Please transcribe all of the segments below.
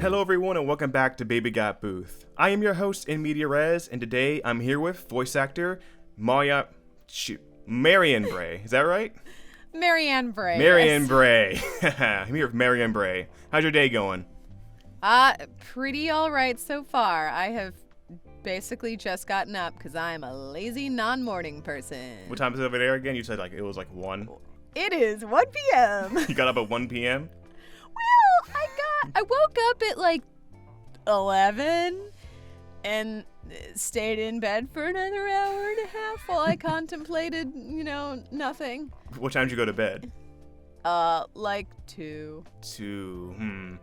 Hello everyone and welcome back to Baby Got Booth. I am your host in Media Res, and today I'm here with voice actor Marianne Bray. Is that right? Marianne Bray. Marianne Bray. I'm here with Marianne Bray. How's your day going? Pretty alright so far. I have basically just gotten up because I'm a lazy non-morning person. What time is it over there again? You said it was 1. It is 1 p.m. You got up at 1 p.m.? Well, I woke up at 11 and stayed in bed for another hour and a half while I contemplated, nothing. What time did you go to bed? 2. 2.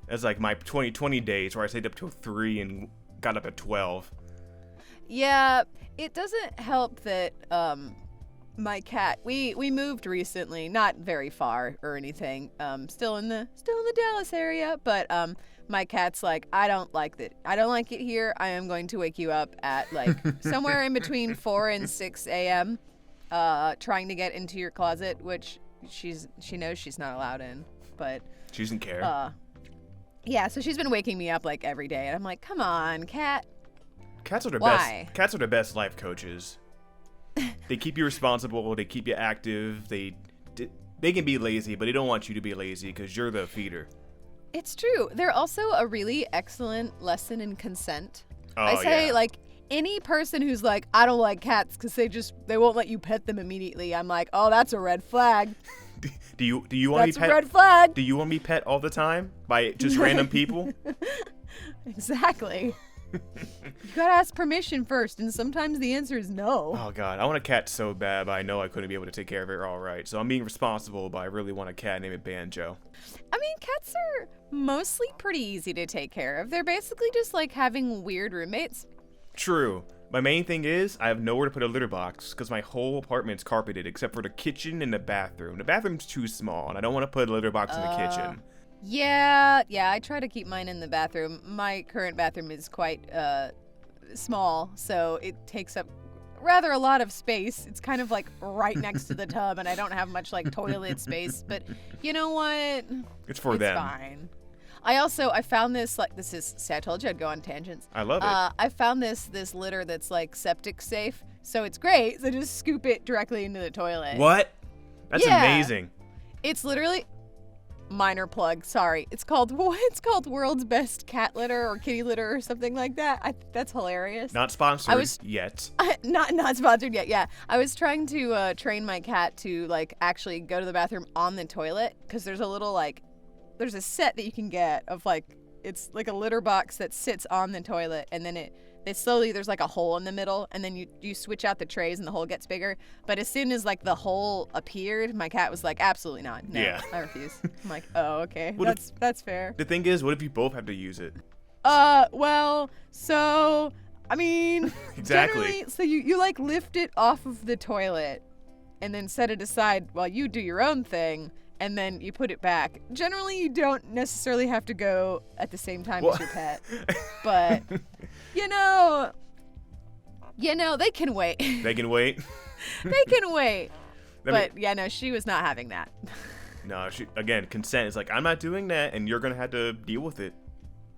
That's like my 2020 days where I stayed up till 3 and got up at 12. Yeah, it doesn't help that my cat, we moved recently, not very far or anything, still in the Dallas area, but my cat's like, I don't like it here. I am going to wake you up at somewhere in between 4 and 6 a.m. Trying to get into your closet, which she knows she's not allowed in, but She doesn't care. Yeah, so she's been waking me up every day, and I'm like, come on, cat. Cats are the Why? best. Cats are the best life coaches. They keep you responsible. They keep you active. They can be lazy, but they don't want you to be lazy because you're the feeder. It's true. They're also a really excellent lesson in consent. Oh, I say, yeah. Any person who's like, I don't like cats because they won't let you pet them immediately. I'm like, oh, that's a red flag. Do you want That's to be pet? a red flag. Do you want to be pet all the time by just random people? Exactly. You gotta ask permission first, and sometimes the answer is no. Oh God, I want a cat so bad, but I know I couldn't be able to take care of it all right. So I'm being responsible, but I really want a cat named Banjo. I mean, cats are mostly pretty easy to take care of. They're basically just like having weird roommates. True. My main thing is I have nowhere to put a litter box because my whole apartment's carpeted except for the kitchen and the bathroom. The bathroom's too small, and I don't want to put a litter box in the kitchen. Yeah, I try to keep mine in the bathroom. My current bathroom is quite small, so it takes up rather a lot of space. It's kind of right next to the tub, and I don't have much toilet space, but you know what? It's for them. It's fine. I found this, see, I told you I'd go on tangents. I love it. I found this litter that's septic safe, so it's great. So just scoop it directly into the toilet. What? That's amazing. It's literally... Minor plug, sorry. It's called World's Best Cat Litter or Kitty Litter or something like that. That's hilarious. Not sponsored yet. Not sponsored yet. Yeah, I was trying to train my cat to actually go to the bathroom on the toilet because there's a little there's a set that you can get of it's like a litter box that sits on the toilet, and then there's a hole in the middle, and then you switch out the trays and the hole gets bigger. But as soon as the hole appeared, my cat was like, absolutely not. No, yeah. I refuse. I'm like, oh, okay. That's fair. The thing is, what if you both have to use it? Well, so, I mean, Exactly. Generally, so you lift it off of the toilet and then set it aside while you do your own thing, and then you put it back. Generally, you don't necessarily have to go at the same time as your pet. But, they can wait. They can wait? They can wait. But, she was not having that. No, again, consent is I'm not doing that, and you're going to have to deal with it.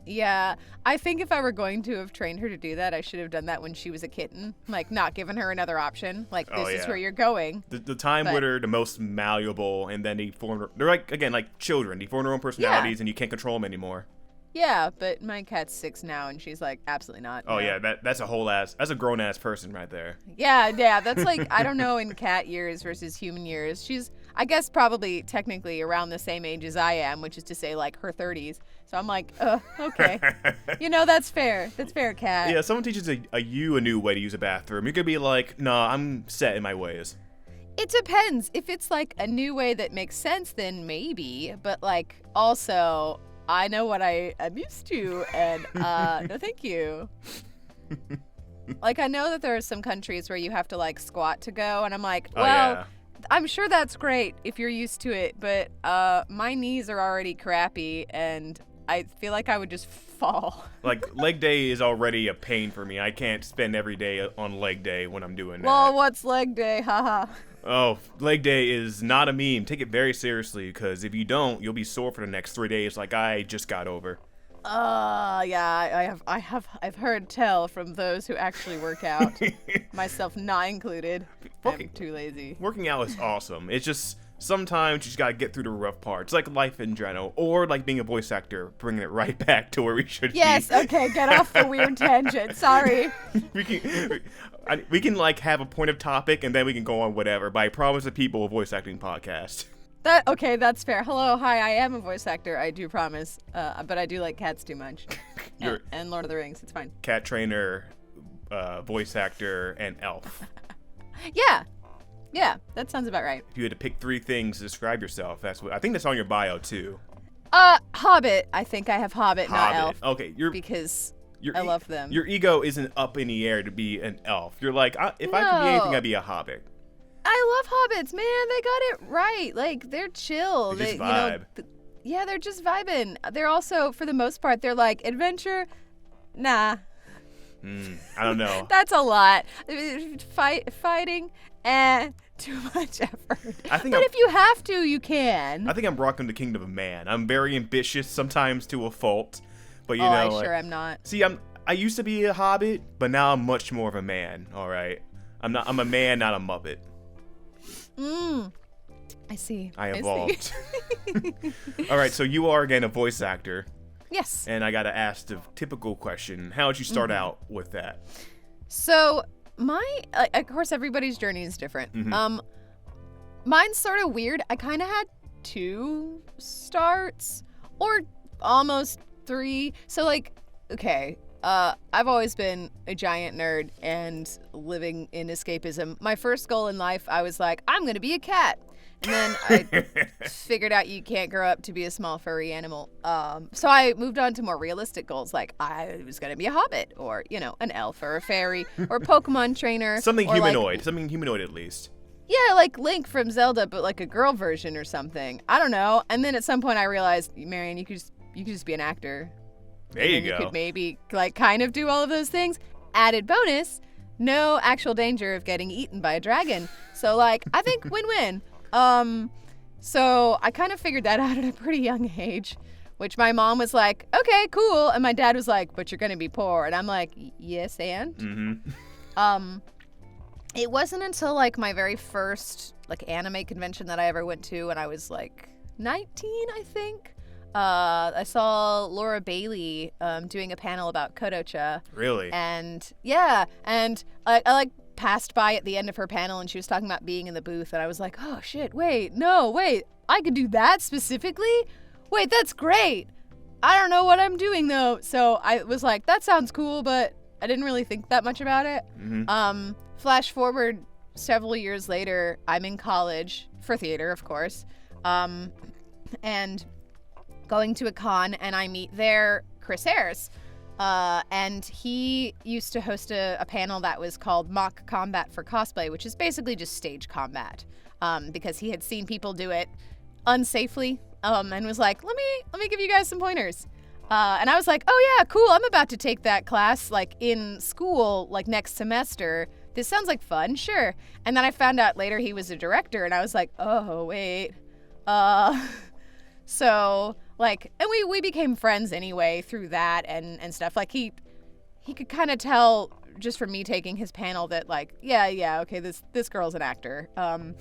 Yeah, I think if I were going to have trained her to do that, I should have done that when she was a kitten. Not giving her another option. This is where you're going. The time where they're the most malleable, and then they're like children. They form their own personalities, and you can't control them anymore. Yeah, but my cat's 6 now, and she's like, absolutely not. Oh, no. yeah, that's a grown-ass person right there. Yeah, that's I don't know, in cat years versus human years. She's, I guess, probably technically around the same age as I am, which is to say, her 30s. So I'm like, okay. That's fair. That's fair, cat. Yeah, someone teaches you a new way to use a bathroom. You could be like, nah, I'm set in my ways. It depends. If it's a new way that makes sense, then maybe. But also... I know what I am used to, and no thank you. I know that there are some countries where you have to squat to go, and I'm like, well, I'm sure that's great if you're used to it, but my knees are already crappy, and I feel like I would just fall. Leg day is already a pain for me. I can't spend every day on leg day when I'm doing that. Well, what's leg day? Haha. Oh, leg day is not a meme. Take it very seriously, because if you don't, you'll be sore for the next 3 days like I just got over. Yeah, I've heard tell from those who actually work out, myself not included. I'm too lazy. Working out is awesome. It's just sometimes you just gotta get through the rough parts, like life in general, or like being a voice actor, bringing it right back to where we should be. Yes, okay, get off the weird tangent. Sorry. we can like have a point of topic and then we can go on whatever. But I promise the people a voice acting podcast. Okay, that's fair. Hello, hi, I am a voice actor, I do promise. But I do like cats too much. And Lord of the Rings, it's fine. Cat trainer, voice actor, and elf. Yeah, that sounds about right. If you had to pick 3 things to describe yourself, I think that's on your bio too. Hobbit. I think I have Hobbit, not elf. Okay, because I love them. Your ego isn't up in the air to be an elf. You're like, if I could be anything, I'd be a hobbit. I love hobbits, man. They got it right. Like, they're chill. They just vibe. Yeah, they're just vibing. They're also, for the most part, they're like, adventure, nah. I don't know. That's a lot. Fighting, too much effort. But if you have to, you can. I think I'm rocking the kingdom of man. I'm very ambitious, sometimes to a fault. But you know, I sure am not. See, I used to be a hobbit, but now I'm much more of a man. All right, I'm a man, not a muppet. I see. I evolved. All right, so you are again a voice actor. Yes. And I gotta ask the typical question: how did you start out with that? So of course, everybody's journey is different. Mine's sort of weird. I kind of had 2 starts, or almost 3. So like, okay. I've always been a giant nerd and living in escapism. My first goal in life, I was like, I'm going to be a cat. And then I figured out you can't grow up to be a small furry animal. So I moved on to more realistic goals, like I was going to be a hobbit, or, an elf or a fairy or a Pokemon trainer. Something humanoid at least. Yeah, like Link from Zelda, but like a girl version or something. I don't know. And then at some point I realized, Marianne, you could just be an actor. There you go. You could maybe like kind of do all of those things. Added bonus, no actual danger of getting eaten by a dragon. So like, I think win-win. So I kind of figured that out at a pretty young age, which my mom was like, okay, cool. And my dad was like, but you're going to be poor. And I'm like, yes, and? It wasn't until like my very first like anime convention that I ever went to when I was like 19, I think. I saw Laura Bailey doing a panel about Kodocha. Really? And yeah, and I like passed by at the end of her panel and she was talking about being in the booth and I was like, oh shit, wait, I could do that specifically? Wait, that's great. I don't know what I'm doing though. So I was like, that sounds cool, but I didn't really think that much about it. Flash forward several years later, I'm in college for theater, of course. And going to a con and I meet there Chris Ayres. And he used to host a panel that was called Mock Combat for Cosplay, which is basically just stage combat. Because he had seen people do it unsafely, and was like, let me give you guys some pointers. And I was like, oh yeah, cool. I'm about to take that class like in school, like next semester. This sounds like fun, sure. And then I found out later he was a director and I was like, oh wait. So like, and we became friends anyway through that and stuff. Like he could kind of tell just from me taking his panel that like, yeah, okay, this girl's an actor. And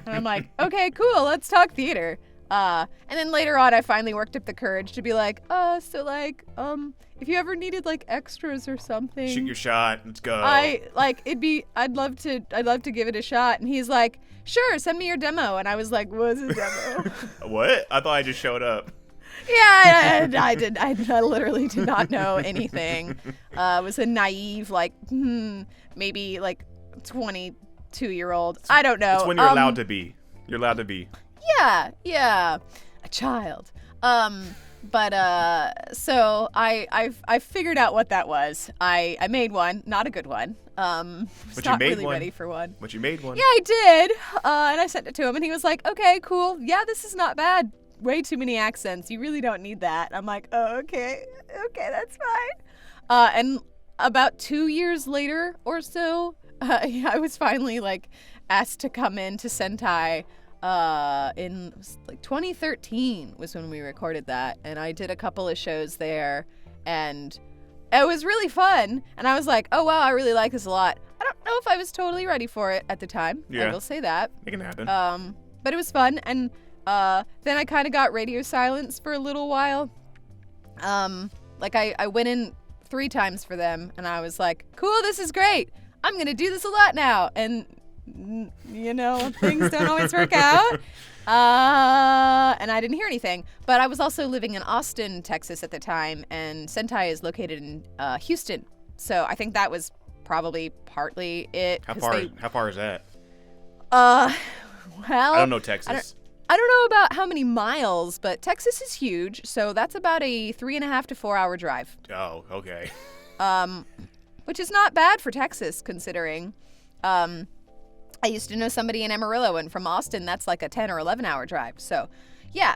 I'm like, okay, cool, let's talk theater. And then later on I finally worked up the courage to be like, so like, if you ever needed like extras or something, shoot your shot, let's go. I'd love to give it a shot. And he's like, sure, send me your demo. And I was like, what's a demo? What? I thought I just showed up. Yeah, I did. I literally did not know anything. Was a naive, like, maybe like 22-year-old. I don't know. It's when you're allowed to be. You're allowed to be. Yeah, a child. But so I figured out what that was. I made one, not a good one. Was not really ready for one. But you made one. Yeah, I did. And I sent it to him, and he was like, "Okay, cool. Yeah, this is not bad. Way too many accents. You really don't need that." I'm like, "Oh, okay, that's fine." And about 2 years later or so, I was finally like asked to come in to Sentai. in like 2013 was when we recorded that, and I did a couple of shows there, and it was really fun. And I was like, oh wow, I really like this a lot. I don't know if I was totally ready for it at the time. I will say that. It can happen. But it was fun, and then I kind of got radio silence for a little while. Like I went in 3 times for them, and I was like, cool, this is great. I'm gonna do this a lot now, and things don't always work out. And I didn't hear anything. But I was also living in Austin, Texas at the time, and Sentai is located in Houston. So I think that was probably partly it. How far is that? Well, I don't know Texas. I don't know about how many miles, but Texas is huge, so that's about a 3.5 to 4 hour drive. Oh, okay. Which is not bad for Texas, considering. I used to know somebody in Amarillo, and from Austin, that's like a 10 or 11 hour drive. So, yeah,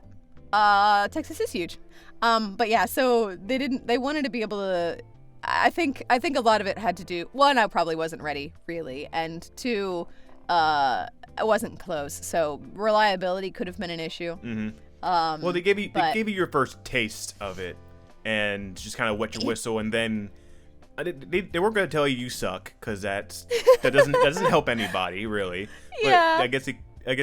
Texas is huge. But yeah, so they wanted to be able to, I think a lot of it had to do, 1, I probably wasn't ready, really, and 2, I wasn't close, so reliability could have been an issue. Mm-hmm. Well, they gave you your first taste of it, and just kind of wet your whistle, and then they weren't going to tell you suck, because that doesn't help anybody really. Yeah. But I guess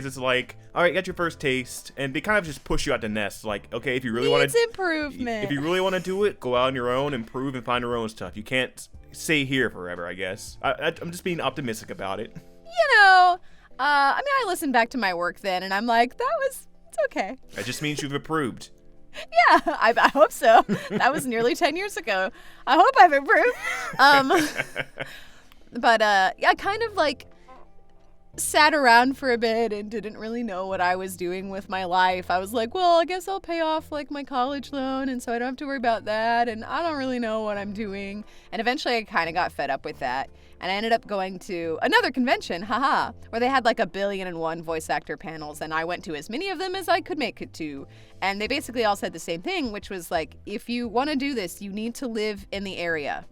it's like, all right, you got your first taste, and they kind of just push you out the nest. Like, okay, if you really want to improvement, if you really want to do it, go out on your own, improve, and find your own stuff. You can't stay here forever. I guess I'm just being optimistic about it. I mean, I listened back to my work then, and I'm like, it's okay. That just means you've improved. Yeah, I hope so. That was nearly 10 years ago. I hope I've improved. But I kind of like sat around for a bit and didn't really know what I was doing with my life. I was like, well, I guess I'll pay off like my college loan, and so I don't have to worry about that, and I don't really know what I'm doing. And eventually I kind of got fed up with that, and I ended up going to another convention, where they had like 1,000,000,001 voice actor panels, and I went to as many of them as I could make it to. And they basically all said the same thing, which was like, if you want to do this, you need to live in the area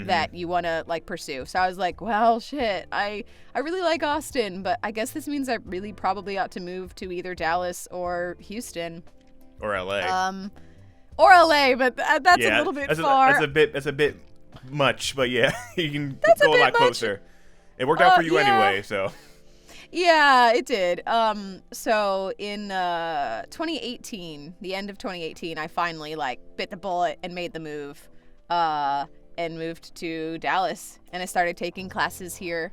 that you want to like pursue. So I was like, well, shit, I really like Austin, but I guess this means I really probably ought to move to either Dallas or Houston or LA. But that's a little bit far. That's a bit much, but yeah, you can go a lot closer. It worked out for you anyway, so. Yeah, it did. So in 2018, the end of 2018, I finally like bit the bullet and made the move. And moved to Dallas, and I started taking classes here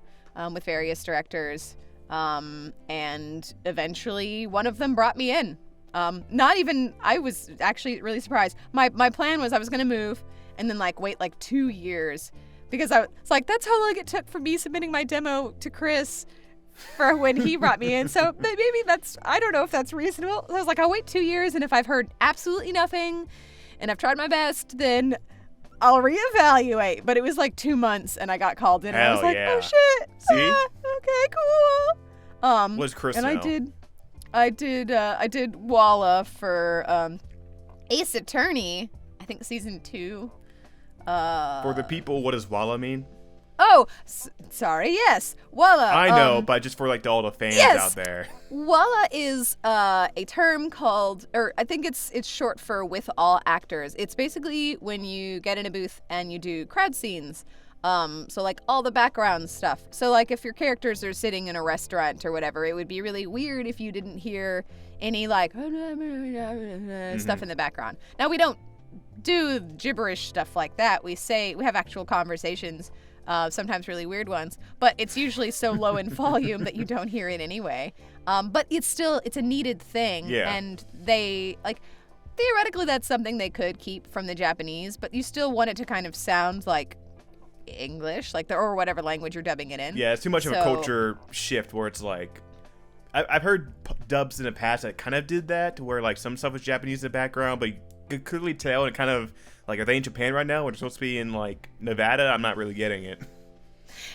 with various directors, and eventually one of them brought me in. I was actually really surprised. My plan was I was gonna move and then like wait like 2 years, because it's like that's how long it took for me submitting my demo to Chris for when he brought me in. So maybe I don't know if that's reasonable. I was like, I'll wait 2 years, and if I've heard absolutely nothing and I've tried my best, then I'll reevaluate. But it was like 2 months, and I got called in, and I was like, oh shit. See? Okay, cool. What's Chris and know? I did Walla for Ace Attorney, I think season 2. For the people, what does Walla mean? Oh, sorry. Yes, Walla. I know, but just for like all the fans out there. Walla is a term called, or I think it's short for with all actors. It's basically when you get in a booth and you do crowd scenes. So like all the background stuff. So like if your characters are sitting in a restaurant or whatever, it would be really weird if you didn't hear any like stuff in the background. Now we don't do gibberish stuff like that. We have actual conversations. Sometimes really weird ones, but it's usually so low in volume that you don't hear it anyway. But it's a needed thing, and they like theoretically that's something they could keep from the Japanese, but you still want it to kind of sound like English, like or whatever language you're dubbing it in. Yeah, it's too much of a culture shift where it's like I've heard dubs in the past that kind of did that, to where like some stuff was Japanese in the background, but you could clearly tell, and kind of like, are they in Japan right now? We're supposed to be in like Nevada. I'm not really getting it.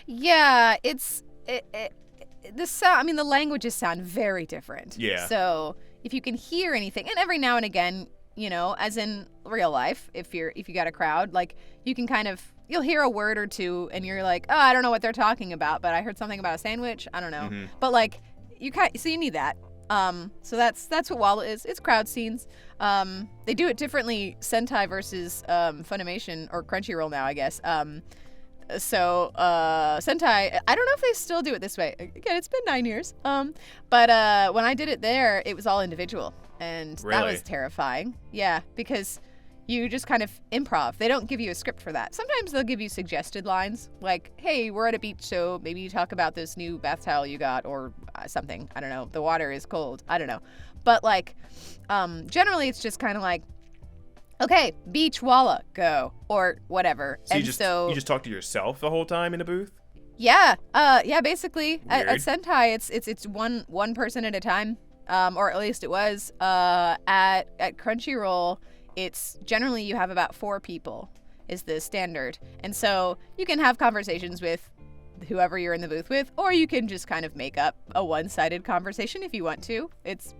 Yeah, the sound. I mean, the languages sound very different. Yeah. So if you can hear anything, and every now and again, as in real life, if you got a crowd, like you can you'll hear a word or two, and you're like, oh, I don't know what they're talking about, but I heard something about a sandwich. I don't know. Mm-hmm. But like so you need that. So that's what Walla is. It's crowd scenes. They do it differently, Sentai versus Funimation or Crunchyroll now, I guess. So Sentai, I don't know if they still do it this way. Again, it's been 9 years. But when I did it there, it was all individual, and that was terrifying. Yeah, because you just kind of improv. They don't give you a script for that. Sometimes they'll give you suggested lines, like, hey, we're at a beach, so maybe you talk about this new bath towel you got, or something. I don't know. The water is cold. I don't know. But, like, generally it's just kind of like, okay, beach, Walla, go, or whatever. So you just talk to yourself the whole time in the booth? Yeah. Basically, at Sentai, it's one person at a time, or at least it was. At Crunchyroll, it's generally you have about 4 people is the standard. And so you can have conversations with whoever you're in the booth with, or you can just kind of make up a one-sided conversation if you want to. It's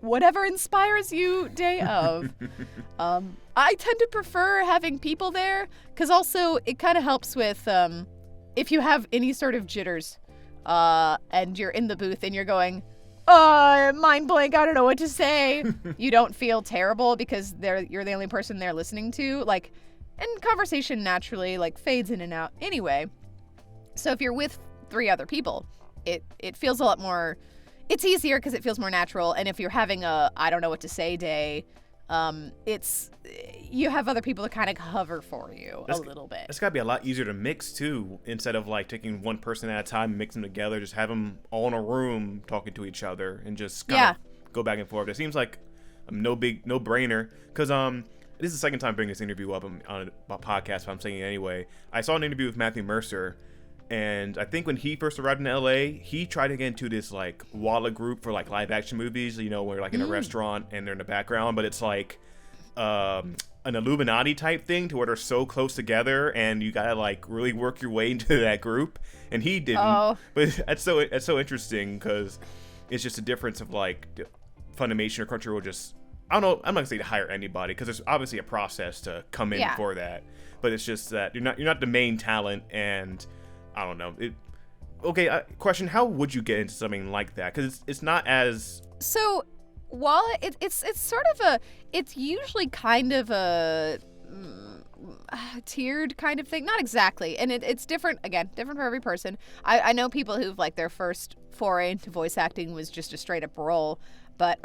whatever inspires you day of. I tend to prefer having people there because also it kind of helps with if you have any sort of jitters and you're in the booth and you're going, mind blank, I don't know what to say. You don't feel terrible because you're the only person they're listening to. Like, and conversation naturally like fades in and out anyway. So if you're with 3 other people, it feels a lot more. It's easier because it feels more natural. And if you're having a I don't know what to say day, you have other people to kind of hover for you a little bit. It's gotta be a lot easier to mix too, instead of like taking one person at a time and mix them together. Just have them all in a room talking to each other and just kind of go back and forth. It seems like a no brainer because this is the second time bringing this interview up on a podcast, but I'm saying it anyway. I saw an interview with Matthew Mercer. And I think when he first arrived in LA, he tried to get into this like Walla group for like live action movies, you know, where like in a restaurant and they're in the background, but it's like an Illuminati type thing to where they're so close together and you gotta like really work your way into that group. And he didn't, but that's so interesting because it's just a difference of like Funimation or Crunchyroll just, I don't know, I'm not gonna say to hire anybody because there's obviously a process to come in for that, but it's just that you're not the main talent and I don't know. Question: how would you get into something like that? Because it's not as so. Walla, it's sort of it's usually kind of a tiered kind of thing. Not exactly, and it's different. Again, different for every person. I know people who've like their first foray into voice acting was just a straight up role. But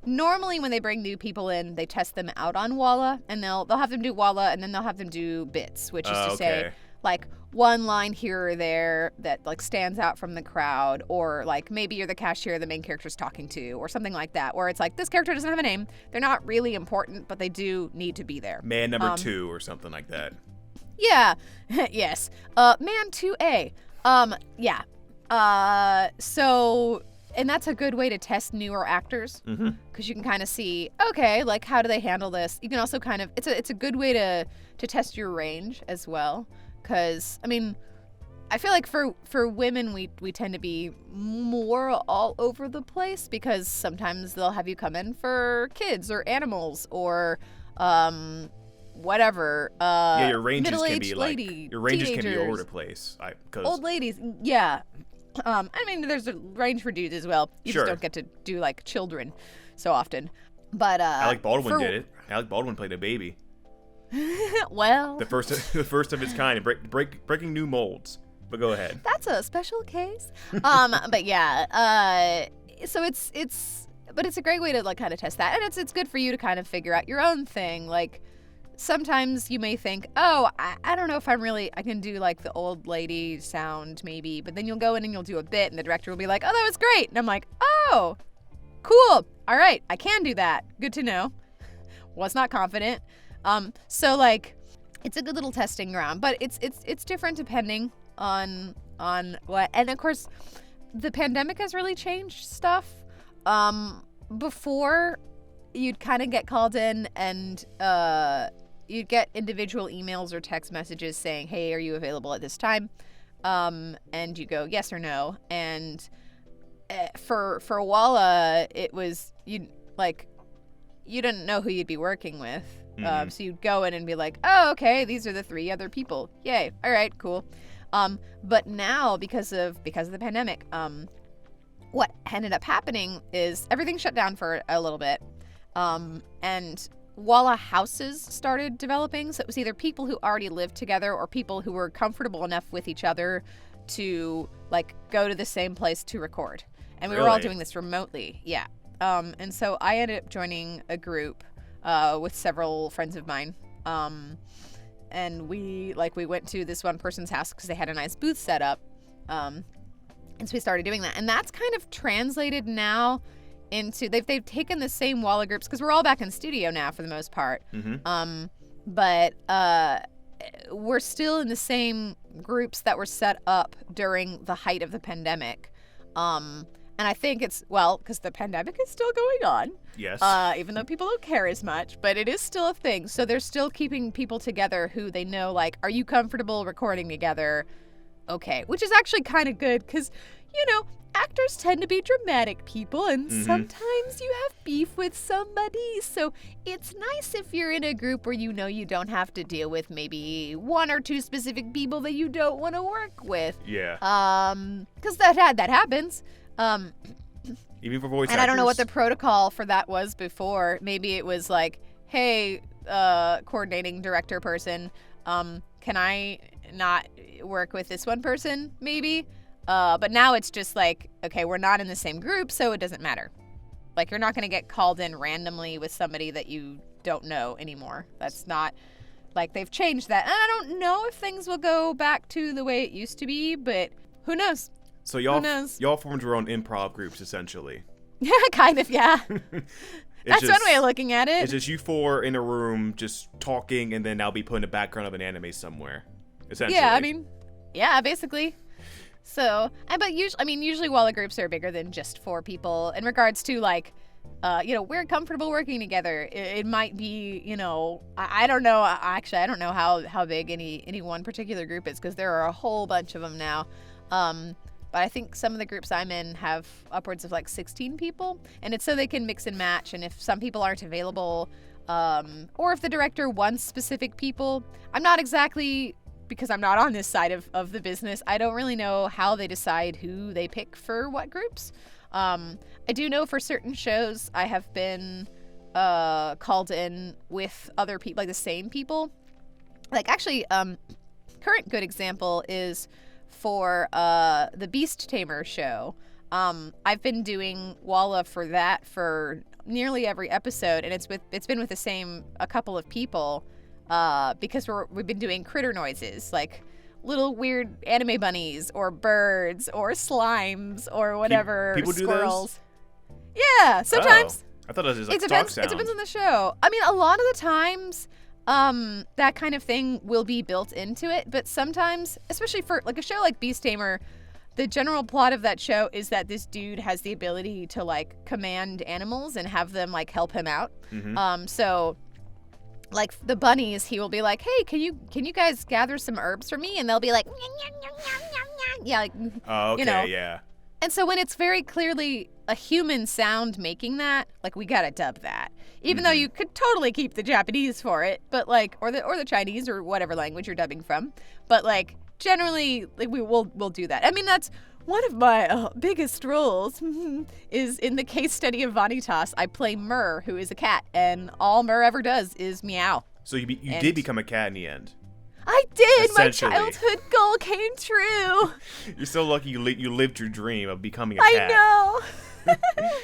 normally when they bring new people in, they test them out on Walla, and they'll have them do Walla, and then they'll have them do bits, which is to say, like one line here or there that like stands out from the crowd, or like maybe you're the cashier the main character's talking to, or something like that, where it's like this character doesn't have a name, they're not really important, but they do need to be there. Man number 2 or something like that. Yeah. Yes. Man 2A. Yeah. So, and that's a good way to test newer actors because you can kind of see, okay, like how do they handle this? You can also kind of, it's a good way to test your range as well. Because, I mean, I feel like for women, we tend to be more all over the place because sometimes they'll have you come in for kids or animals or whatever. Your ranges can be lady, like, your ranges can be all over the place. Old ladies, yeah. I mean, there's a range for dudes as well. You just don't get to do like children so often. But Alec Baldwin did it. Alec Baldwin played a baby. Well, the first of its kind, breaking new molds. But go ahead. That's a special case. But yeah, so it's a great way to like kind of test that, and it's good for you to kind of figure out your own thing. Like sometimes you may think, oh, I don't know if I can do like the old lady sound maybe, but then you'll go in and you'll do a bit, and the director will be like, oh, that was great, and I'm like, oh, cool, all right, I can do that. Good to know. Was not confident. So like, it's a good little testing ground, but it's different depending on what. And of course, the pandemic has really changed stuff. Before, you'd kind of get called in and you'd get individual emails or text messages saying, hey, are you available at this time? And you go yes or no. And for Walla, it was you didn't know who you'd be working with. So you'd go in and be like, oh, okay, these are the 3 other people. Yay. All right, cool. But now because of the pandemic, what ended up happening is everything shut down for a little bit. And Walla houses started developing. So it was either people who already lived together or people who were comfortable enough with each other to like go to the same place to record. And we were all doing this remotely. Yeah. And so I ended up joining a group with several friends of mine. And we went to this one person's house because they had a nice booth set up. And so we started doing that. And that's kind of translated now into, they've taken the same Walla groups because we're all back in studio now for the most part. Mm-hmm. But we're still in the same groups that were set up during the height of the pandemic. And I think it's, well, because the pandemic is still going on. Yes. Even though people don't care as much, but it is still a thing. So they're still keeping people together who they know, like, are you comfortable recording together? Okay. Which is actually kind of good because, you know, actors tend to be dramatic people, and sometimes you have beef with somebody. So it's nice if you're in a group where you know you don't have to deal with maybe one or two specific people that you don't want to work with. Yeah. Because that happens. Even for voice actors. And I don't know what the protocol for that was before. Maybe it was like, hey, coordinating director person, can I not work with this one person? Maybe. But now it's just like, okay, we're not in the same group, so it doesn't matter. Like, you're not going to get called in randomly with somebody that you don't know anymore. That's not, like, they've changed that. And I don't know if things will go back to the way it used to be, but who knows? So y'all formed your own improv groups, essentially. Yeah, kind of, yeah. That's one way of looking at it. It's just you four in a room just talking, and then I'll be putting a background of an anime somewhere, essentially. Yeah, I mean, yeah, basically. So, but usually Walla groups are bigger than just 4 people. In regards to, like, we're comfortable working together. It might be, I don't know. Actually, I don't know how big any one particular group is because there are a whole bunch of them now. But I think some of the groups I'm in have upwards of like 16 people. And it's so they can mix and match. And if some people aren't available, or if the director wants specific people, I'm not exactly, because I'm not on this side of the business, I don't really know how they decide who they pick for what groups. I do know for certain shows I have been called in with other people, like the same people. Like actually, current good example is for the Beast Tamer show. I've been doing Walla for that for nearly every episode, and it's been with a couple of people because we've been doing critter noises, like little weird anime bunnies or birds or slimes or whatever. People squirrels. Do those? Yeah, sometimes. Oh, I thought it was just like stock sound. It depends on the show. I mean, a lot of the times that kind of thing will be built into it, but sometimes, especially for like a show like Beast Tamer, the general plot of that show is that this dude has the ability to like command animals and have them like help him out. So like the bunnies, he will be like, hey, can you guys gather some herbs for me? And they'll be like, yeah, like, oh, okay, yeah. And so when it's very clearly a human sound making that, like, we gotta dub that. Even though you could totally keep the Japanese for it, but like, or the Chinese or whatever language you're dubbing from. But like, generally, like, we'll do that. I mean, that's one of my biggest roles is in the case study of Vanitas. I play Myrrh, who is a cat, and all Myrrh ever does is meow. So you did become a cat in the end. I did. My childhood goal came true. You're so lucky you lived your dream of becoming a cat. I know.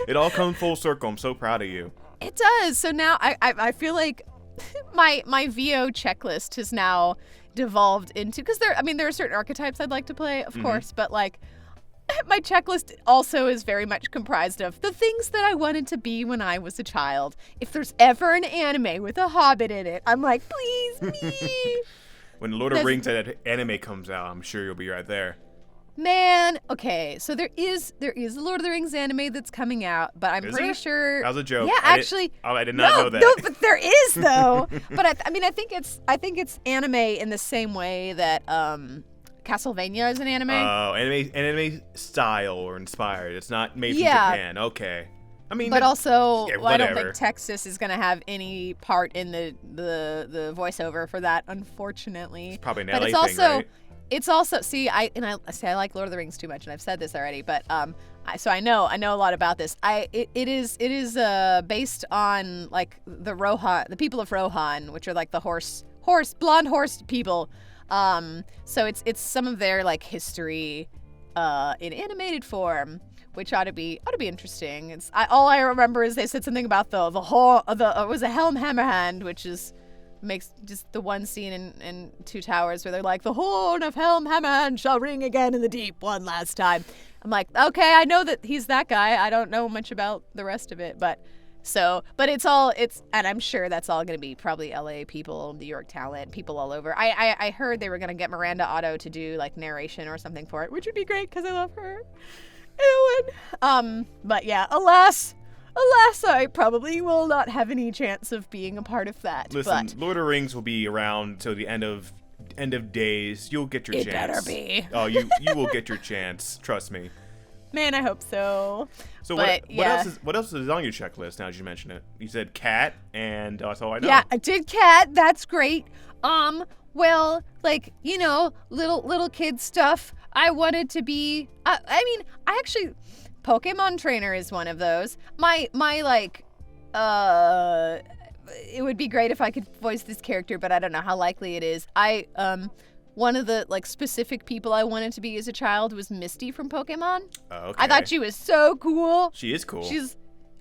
It all comes full circle. I'm so proud of you. It does. So now I feel like my VO checklist has now devolved into, because there are certain archetypes I'd like to play, of course, but like my checklist also is very much comprised of the things that I wanted to be when I was a child. If there's ever an anime with a hobbit in it, I'm like, please, me. When Lord of the Rings anime comes out, I'm sure you'll be right there. Man, okay, so there is a Lord of the Rings anime that's coming out, but I'm pretty sure. That was a joke. Yeah, actually. I did not know that. No, but there is though. But I think it's anime in the same way that Castlevania is an anime. Oh, anime style or inspired. It's not made from Japan. Okay. I mean, but also, yeah, I don't think Texas is going to have any part in the voiceover for that, unfortunately. It's probably an but LA it's also, thing, right? it's also I like Lord of the Rings too much, and I've said this already, but so I know a lot about this. It is based on like the people of Rohan, which are like the blonde horse people. So it's some of their like history in animated form, which ought to be interesting. All I remember is they said something about it was a Helm Hammerhand, which makes just the one scene in Two Towers where they're like, the horn of Helm Hammerhand shall ring again in the deep one last time. I'm like, okay, I know that he's that guy. I don't know much about the rest of it, but and I'm sure that's all going to be probably LA people, New York talent, people all over. I heard they were going to get Miranda Otto to do like narration or something for it, which would be great because I love her. But yeah, alas, I probably will not have any chance of being a part of that. Listen, but Lord of the Rings will be around till the end of days. You'll get your chance. It better be. Oh, you will get your chance. Trust me. Man, I hope so. So but, what else is on your checklist now that you mention it? You said cat, and that's all I know. Yeah, I did cat. That's great. Well, like, you know, little kid stuff. I wanted to be. I mean, I actually. Pokemon trainer is one of those. My like, it would be great if I could voice this character, but I don't know how likely it is. One of the like specific people I wanted to be as a child was Misty from Pokemon. Okay. I thought she was so cool. She is cool.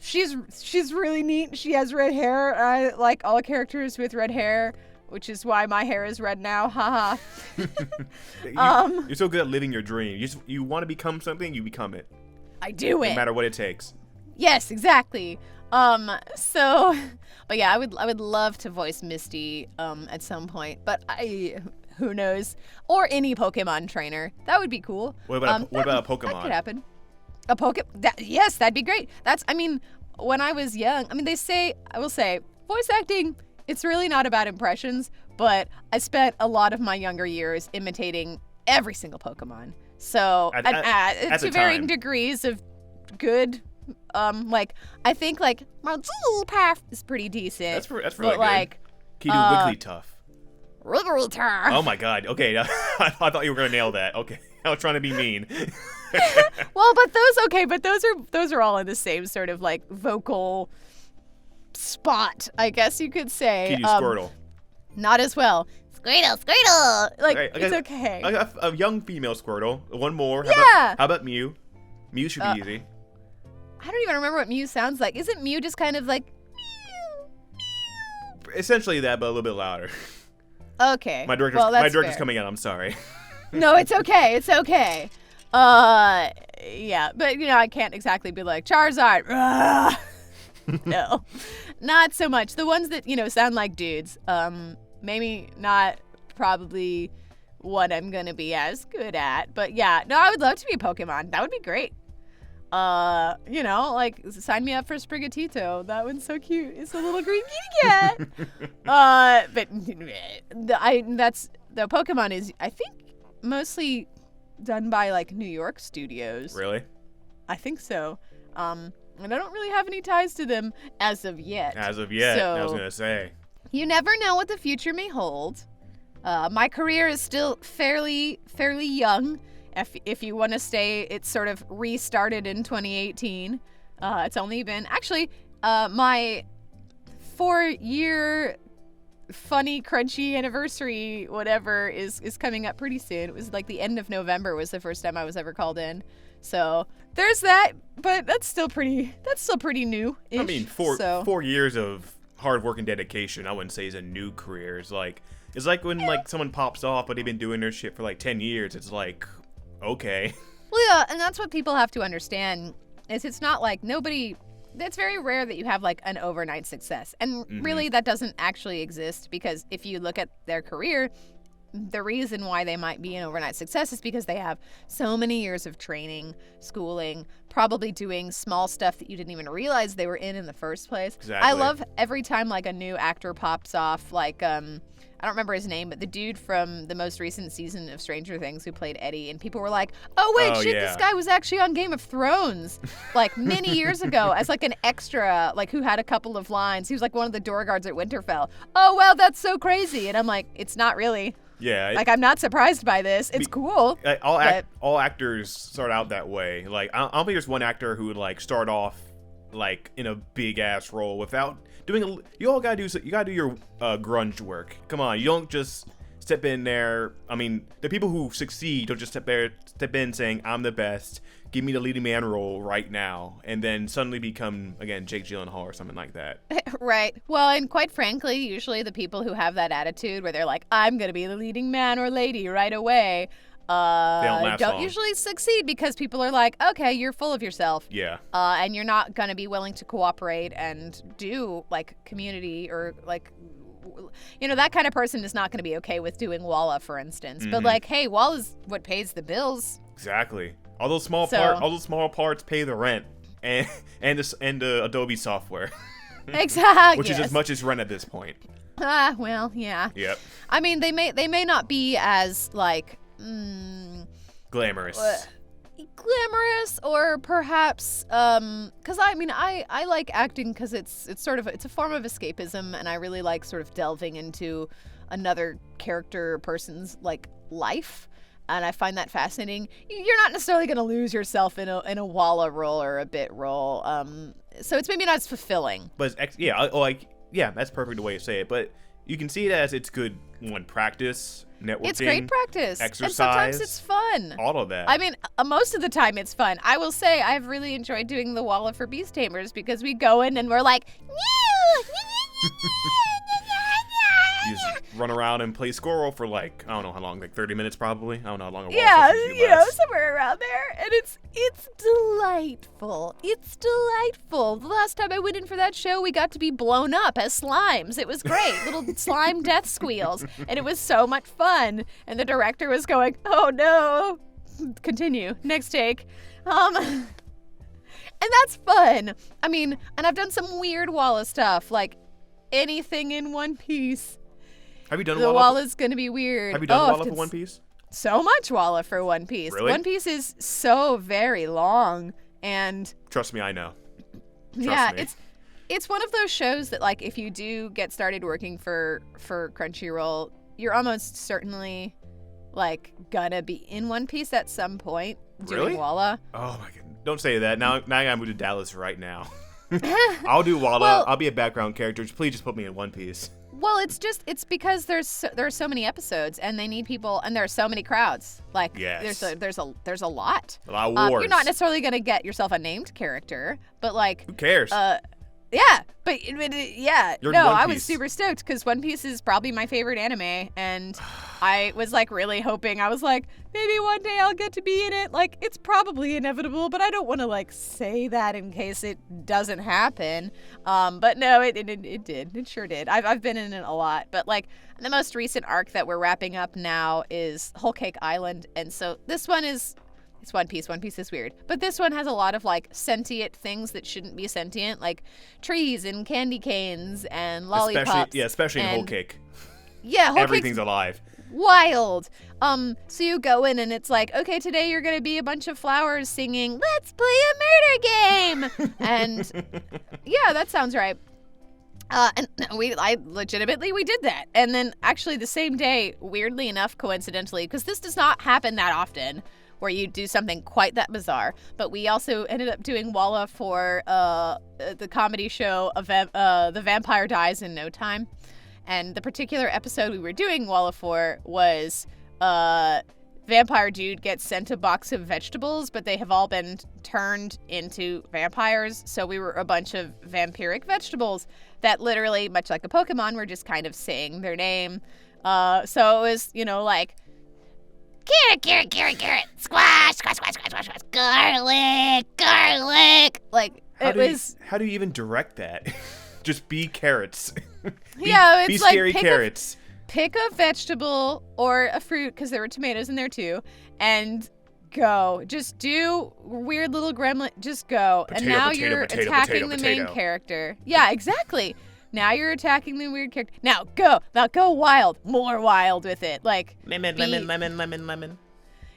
She's really neat. She has red hair. I like all characters with red hair, which is why my hair is red now. Haha. You're so good at living your dream. You want to become something, you become it. I do it. No matter what it takes. Yes, exactly. But yeah, I would love to voice Misty at some point, but who knows? Or any Pokemon trainer. That would be cool. What about a Pokemon? That could happen. Yes, that'd be great. When I was young, I mean, I will say, voice acting, it's really not about impressions, but I spent a lot of my younger years imitating every single Pokemon. So, to varying degrees of good, like, I think, like, Marzupath is pretty decent. That's really but, good. Like, can you do Wigglytuff? Wigglytuff. Oh my god, okay, I thought you were gonna nail that. Okay, I was trying to be mean. Well, but those are all in the same sort of, like, vocal spot, I guess you could say. Can you Squirtle? Not as well. Squirtle. Like, it's okay. I got a young female Squirtle. One more. Yeah. How about Mew? Mew should be easy. I don't even remember what Mew sounds like. Isn't Mew just kind of like... Essentially that, but a little bit louder. Okay. My director's coming out. I'm sorry. No, it's okay. It's okay. Yeah. But, you know, I can't exactly be like, Charizard. No. Not so much. The ones that, you know, sound like dudes. Maybe not probably what I'm going to be as good at. But yeah, no, I would love to be a Pokemon. That would be great. You know, like, sign me up for Sprigatito. That one's so cute. It's a little green kitty cat. But the Pokemon is, I think, mostly done by, like, New York studios. Really? I think so. And I don't really have any ties to them as of yet. So, I was going to say. You never know what the future may hold. My career is still fairly young. If you want to say it's sort of restarted in 2018. It's only been... Actually, my 4-year funny, crunchy anniversary, whatever, is coming up pretty soon. It was like the end of November was the first time I was ever called in. So there's that, but that's still pretty new-ish. I mean, 4 years of hard work and dedication, I wouldn't say is a new career. It's like when like someone pops off, but they've been doing their shit for like 10 years. It's like, okay. Well, yeah, and that's what people have to understand. Is it's not like it's very rare that you have like an overnight success. And really that doesn't actually exist, because if you look at their career, the reason why they might be an overnight success is because they have so many years of training, schooling, probably doing small stuff that you didn't even realize they were in the first place. Exactly. I love every time like a new actor pops off, like I don't remember his name, but the dude from the most recent season of Stranger Things who played Eddie, and people were like, oh wait, this guy was actually on Game of Thrones like many years ago as like an extra, like who had a couple of lines. He was like one of the door guards at Winterfell. Oh well, that's so crazy. And I'm like, it's not really. Yeah. Like, I'm not surprised by this. It's cool. Like, all actors start out that way. Like, I don't think there's one actor who would like start off like in a big ass role without doing you all gotta do your grunge work. Come on, you don't just step in there. I mean, the people who succeed don't just step in saying, I'm the best, give me the leading man role right now, and then suddenly become, again, Jake Gyllenhaal or something like that. Right. Well, and quite frankly, usually the people who have that attitude where they're like, I'm going to be the leading man or lady right away, don't usually succeed because people are like, okay, you're full of yourself. Yeah. And you're not going to be willing to cooperate and do, like, community or, like, you know, that kind of person is not going to be okay with doing Walla, for instance. Mm-hmm. But, like, hey, Walla's what pays the bills. Exactly. All those small parts pay the rent and the Adobe software. Exactly. Which is as much as rent at this point. Well, yeah. Yep. I mean, they may not be as like glamorous. Glamorous, or perhaps because I mean I like acting because it's a form of escapism, and I really like sort of delving into another character or person's like life. And I find that fascinating. You're not necessarily going to lose yourself in a Walla role or a bit role. So it's maybe not as fulfilling. But that's perfect the way to say it. But you can see it as it's good practice, networking. It's great practice. Exercise. And sometimes it's fun. All of that. I mean, most of the time it's fun. I will say I've really enjoyed doing the Walla for Beast Tamers because we go in and we're like, you just run around and play squirrel for like, I don't know how long, like 30 minutes probably. I don't know how long. Yeah, somewhere around there. And it's delightful. It's delightful. The last time I went in for that show, we got to be blown up as slimes. It was great. Little slime death squeals. And it was so much fun. And the director was going, oh no. Continue. Next take. And that's fun. I mean, and I've done some weird Walla stuff, like anything in One Piece. Have you done the Walla's gonna be weird. Have you done Walla for One Piece? So much Walla for One Piece. Really? One Piece is so very long, and trust me, I know. Trust me. It's one of those shows that, like, if you do get started working for Crunchyroll, you're almost certainly like gonna be in One Piece at some point doing Walla. Oh my god! Don't say that. Now I gotta move to Dallas right now. I'll do Walla. Well, I'll be a background character. Please just put me in One Piece. Well, it's because there are so many episodes, and they need people, and there are so many crowds. Like, yes. there's a lot. A lot of wars. You're not necessarily gonna get yourself a named character, but like, who cares? Yeah, but yeah. You're no, One I Piece. was super stoked because One Piece is probably my favorite anime, and I was like really hoping. I was like, maybe one day I'll get to be in it. Like, it's probably inevitable, but I don't want to like say that in case it doesn't happen. But no, it did. It sure did. I've been in it a lot, but like the most recent arc that we're wrapping up now is Whole Cake Island, and so this one is. It's One Piece. One Piece is weird. But this one has a lot of, like, sentient things that shouldn't be sentient, like trees and candy canes and lollipops. Especially in Whole Cake. Yeah, Whole Everything's alive. Wild. So you go in and it's like, okay, today you're going to be a bunch of flowers singing, let's play a murder game. And, yeah, that sounds right. And we did that. And then, actually, the same day, weirdly enough, coincidentally, because this does not happen that often, where you do something quite that bizarre. But we also ended up doing Walla for the comedy show The Vampire Dies in No Time. And the particular episode we were doing Walla for was vampire dude gets sent a box of vegetables, but they have all been turned into vampires. So we were a bunch of vampiric vegetables that literally, much like a Pokemon, were just kind of saying their name. So it was, like, carrot, squash, garlic. Like, how do you even direct that? Just be carrots. It's be like scary carrots. Pick a vegetable or a fruit, because there were tomatoes in there too, and go. Just do weird little gremlin. Just go. And now you're attacking the main character. Yeah, exactly. Now you're attacking the weird character. Now go wild. More wild with it. Like, lemon.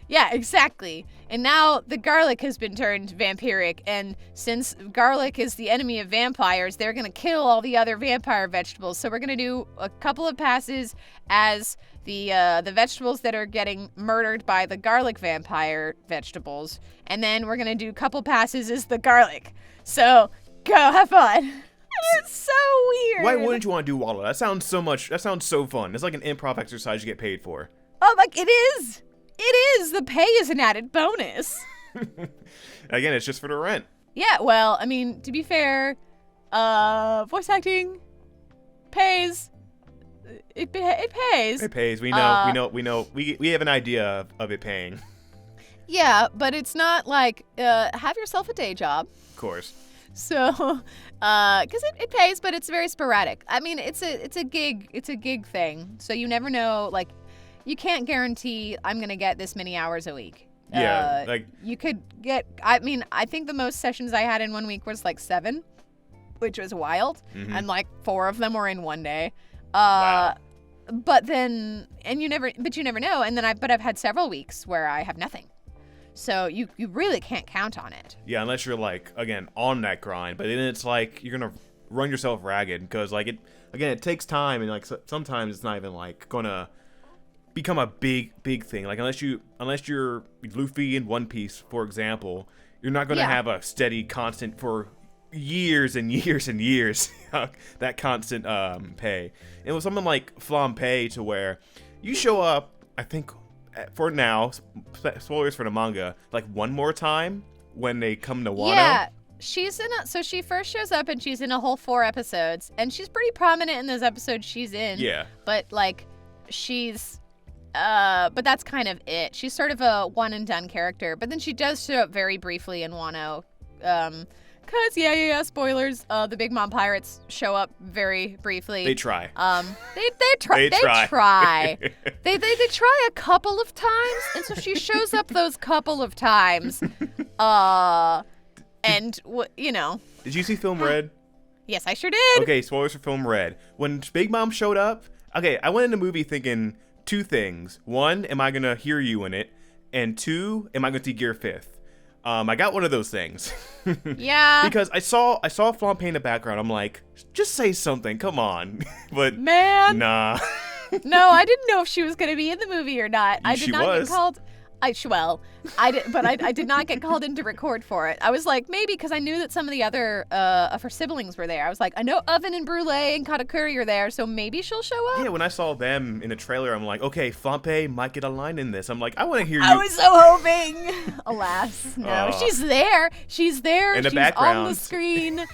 Yeah, exactly. And now the garlic has been turned vampiric, and since garlic is the enemy of vampires, they're gonna kill all the other vampire vegetables. So we're gonna do a couple of passes as the vegetables that are getting murdered by the garlic vampire vegetables, and then we're gonna do a couple passes as the garlic. So go have fun. It's so weird. Why wouldn't you want to do all of that? That sounds so fun. It's like an improv exercise you get paid for. Oh, like it is. It is. The pay is an added bonus. Again, it's just for the rent. Yeah, well, I mean, to be fair, voice acting pays. It pays. It pays. We know. We have an idea of it paying. Yeah, but it's not like have yourself a day job. Of course. So, because it pays, but it's very sporadic. I mean, it's a gig thing. So you never know. Like, you can't guarantee I'm gonna get this many hours a week. Yeah, like you could get. I mean, I think the most sessions I had in 1 week was like 7, which was wild, and like 4 of them were in one day. Wow. But then, you never know. And then I've had several weeks where I have nothing. So you really can't count on it. Yeah, unless you're like, again, on that grind. But then it's like you're gonna run yourself ragged because like it takes time, and like sometimes it's not even like gonna become a big thing. Like unless you're Luffy in One Piece, for example, you're not gonna have a steady constant for years and years and years that constant pay. And with something like Flampe, to where you show up, I think for now, spoilers for the manga, like one more time when they come to Wano. Yeah, so she first shows up and she's in a whole 4 episodes, and she's pretty prominent in those episodes she's in. Yeah. But like but that's kind of it. She's sort of a one and done character, but then she does show up very briefly in Wano. Cause yeah, spoilers. The Big Mom Pirates show up very briefly. They try. They try. They try a couple of times, and so she shows up those couple of times. And you know. Did you see Film Red? Yes, I sure did. Okay, spoilers for Film Red. When Big Mom showed up, okay, I went in the movie thinking 2 things. 1, am I gonna hear you in it? And 2, am I gonna see Gear 5th? I got one of those things. Yeah. Because I saw Flampe in the background. I'm like, just say something, come on. But man, nah. No, I didn't know if she was gonna be in the movie or not. I did not get called. I did not get called in to record for it. I was like, maybe because I knew that some of the other of her siblings were there. I was like, I know Oven and Brule and Katakuri are there, so maybe she'll show up. Yeah, when I saw them in the trailer, I'm like, okay, Flampe might get a line in this. I'm like, I want to hear you. I was so hoping. Alas, no. She's there. She's there. In the She's background. on the screen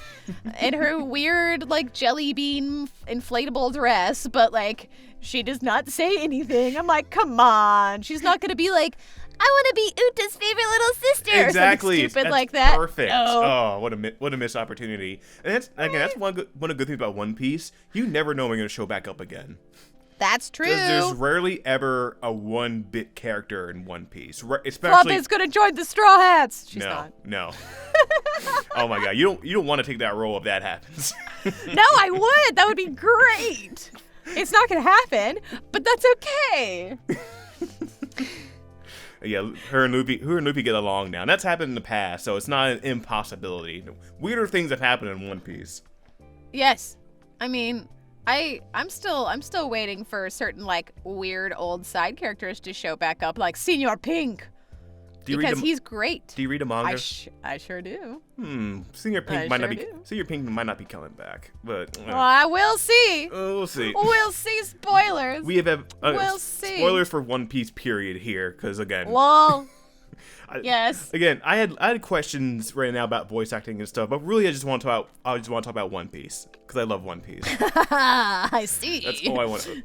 in her weird, like, jelly bean inflatable dress, but, like, she does not say anything. I'm like, come on. She's not going to be like, I want to be Uta's favorite little sister. Exactly. Or something stupid that's like that. Perfect. No. Oh, what a missed opportunity. And that's one of the good things about One Piece. You never know when you're going to show back up again. That's true. Because there's rarely ever a 1-bit character in One Piece. Especially Flampe's going to join the Straw Hats. She's not. No. Oh my god, you don't want to take that role if that happens. No, I would. That would be great. It's not going to happen, but that's okay. Yeah, her and Luffy get along now. And that's happened in the past, so it's not an impossibility. Weirder things have happened in One Piece. Yes. I mean, I'm still waiting for certain like weird old side characters to show back up, like Senor Pink. Because he's great. Do you read a manga? I sure do. Senor Pink might not be coming back, but well, we'll see. We'll see. We'll see. Spoilers. We have we'll see. Spoilers for One Piece period here, because again. Well. Yes. Again, I had questions right now about voice acting and stuff, but really I just want to talk about One Piece because I love One Piece. I see. That's all I want to.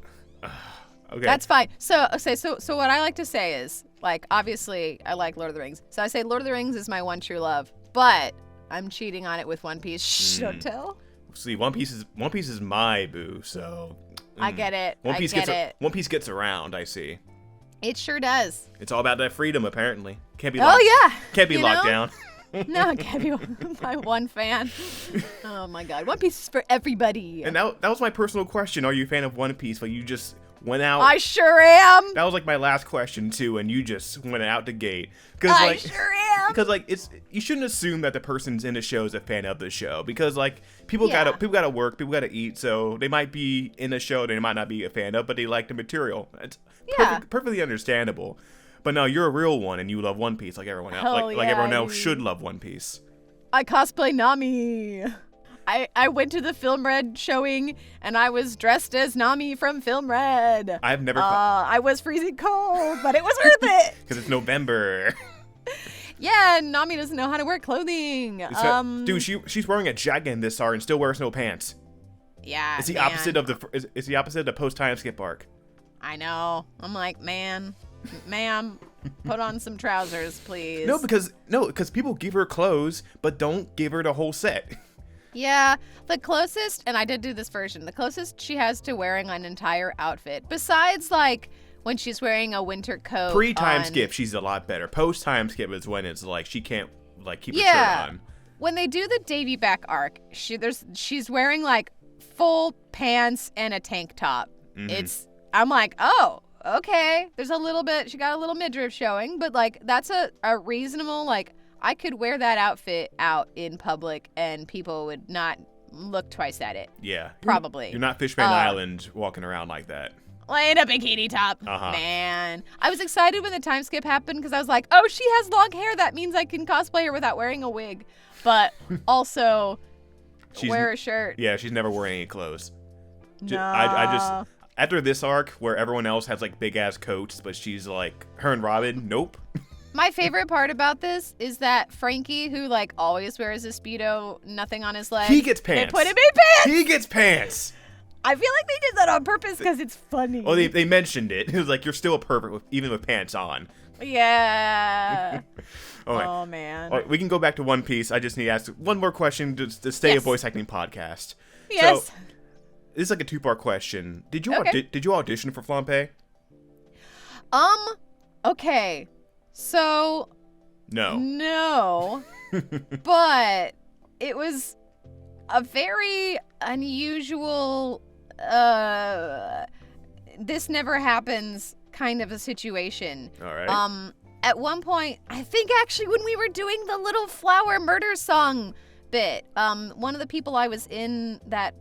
Okay. That's fine. So what I like to say is, like, obviously I like Lord of the Rings. So I say Lord of the Rings is my one true love, but I'm cheating on it with One Piece. Shh, don't tell. See, One Piece is my boo, so I get it. One Piece gets around, I see. It sure does. It's all about that freedom, apparently. Can't be locked down. No, it can't be my one fan. Oh my god. One Piece is for everybody. And that was my personal question. Are you a fan of One Piece? But you just went out. I sure am. That was like my last question too, and you just went out the gate. I sure am. Because like you shouldn't assume that the person's in the show is a fan of the show, because like people gotta work, people gotta eat, so they might be in a show they might not be a fan of, but they like the material. It's perfectly understandable. But no, you're a real one, and you love One Piece like everyone else. Like everyone else should love One Piece. I cosplay Nami. I went to the Film Red showing, and I was dressed as Nami from Film Red. I've never. I was freezing cold, but it was worth it. Because it's November. Yeah, Nami doesn't know how to wear clothing. Dude, she's wearing a jacket in this arc and still wears no pants. Yeah. It's the opposite of the post time skip arc. I know. I'm like, ma'am, put on some trousers, please. No, because people give her clothes, but don't give her the whole set. Yeah, the closest, and I did do this version, the closest she has to wearing an entire outfit, besides like when she's wearing a winter coat. Pre-time skip, she's a lot better. Post-time skip is when it's like she can't like keep her shirt on. When they do the Davy back arc, she's wearing like full pants and a tank top. Mm-hmm. I'm like, oh, okay. There's a little bit, she got a little midriff showing, but like that's a reasonable, like I could wear that outfit out in public and people would not look twice at it. Yeah. Probably. You're not Fishman Island walking around like that. In a bikini top. Uh-huh. Man. I was excited when the time skip happened because I was like, oh, she has long hair. That means I can cosplay her without wearing a wig. But also wear a shirt. Yeah, she's never wearing any clothes. No. I just, after this arc where everyone else has like big ass coats, but she's like, her and Robin, nope. My favorite part about this is that Frankie, who like always wears a Speedo, nothing on his legs. He gets pants. They put him in pants. He gets pants. I feel like they did that on purpose because it's funny. Oh, they mentioned it. It was like, you're still a pervert even with pants on. Yeah. Right. Oh, man. All right, we can go back to One Piece. I just need to ask one more question to stay a voice acting podcast. Yes. So, this is like a two-part question. Did you audition for Flampe? Okay. So. No. But it was a very unusual, this never happens kind of a situation. All right. At one point, I think actually when we were doing the little flower murder song bit, one of the people I was in that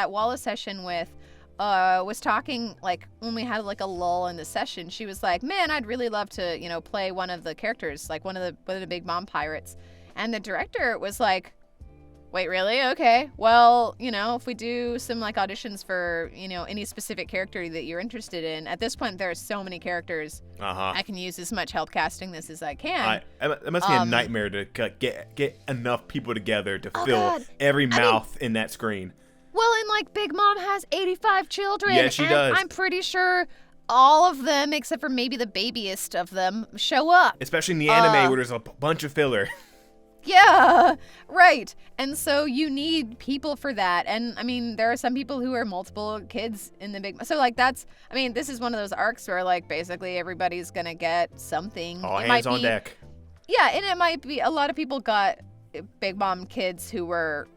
Wallace session with was talking, like, when we had like a lull in the session, she was like, man, I'd really love to, play one of the characters, like one of the big mom pirates. And the director was like, wait, really? Okay. Well, if we do some like auditions for, any specific character that you're interested in, at this point, there are so many characters. I can use as much help casting this as I can. It must be a nightmare to get enough people together to fill every mouth in that screen. Well, and like Big Mom has 85 children. Yeah, she does. I'm pretty sure all of them, except for maybe the babiest of them, show up. Especially in the anime where there's a bunch of filler. Yeah, right. And so you need people for that. And I mean, there are some people who are multiple kids in the big. So like this is one of those arcs where like basically everybody's going to get something. All hands on deck. Yeah, and it might be a lot of people got Big Mom kids who were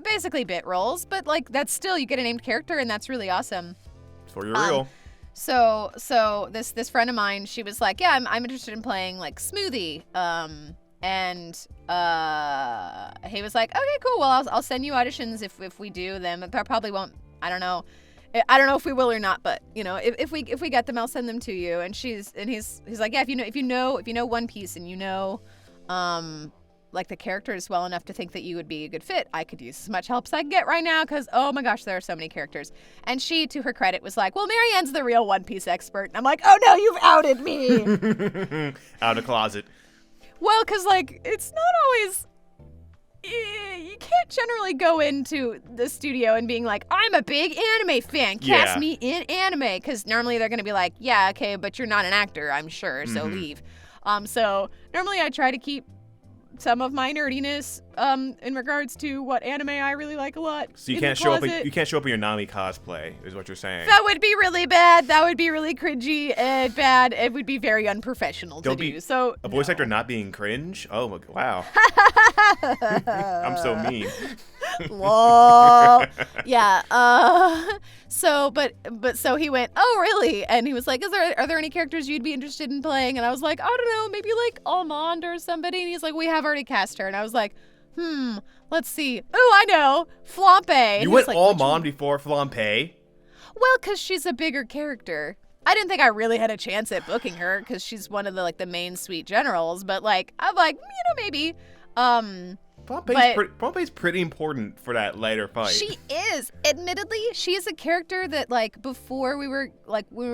basically bit roles, but like that's still, you get a named character and that's really awesome. For your real. So this friend of mine, she was like, yeah, I'm interested in playing like Smoothie. And he was like, okay, cool. Well, I'll send you auditions if we do them. I probably won't. I don't know if we will or not, but if we get them, I'll send them to you. And he's like, yeah, if you know One Piece and like the characters well enough to think that you would be a good fit, I could use as much help as I can get right now because, oh my gosh, there are so many characters. And she, to her credit, was like, well, Marianne's the real One Piece expert. And I'm like, oh no, you've outed me. Out of the closet. Well, because, like, it's not always... You can't generally go into the studio and being like, I'm a big anime fan. Cast me in anime. Because normally they're going to be like, yeah, okay, but you're not an actor, I'm sure, so leave. So normally I try to keep some of my nerdiness in regards to what anime I really like a lot. So you can't show up in your Nami cosplay, is what you're saying. That would be really bad. That would be really cringy and bad. It would be very unprofessional to do. So voice actor not being cringe? Oh wow. I'm so mean. Lol. Yeah. So he went, oh really? And he was like, are there any characters you'd be interested in playing? And I was like, I don't know, maybe like Almond or somebody. And he's like, we have already cast her. And I was like, let's see. Oh, I know, Flampe. You went Almond before Flampe? Well, because she's a bigger character. I didn't think I really had a chance at booking her because she's one of the main suite generals. But I'm like, maybe. Flampe's pretty important for that later fight. She is. Admittedly, she is a character that before when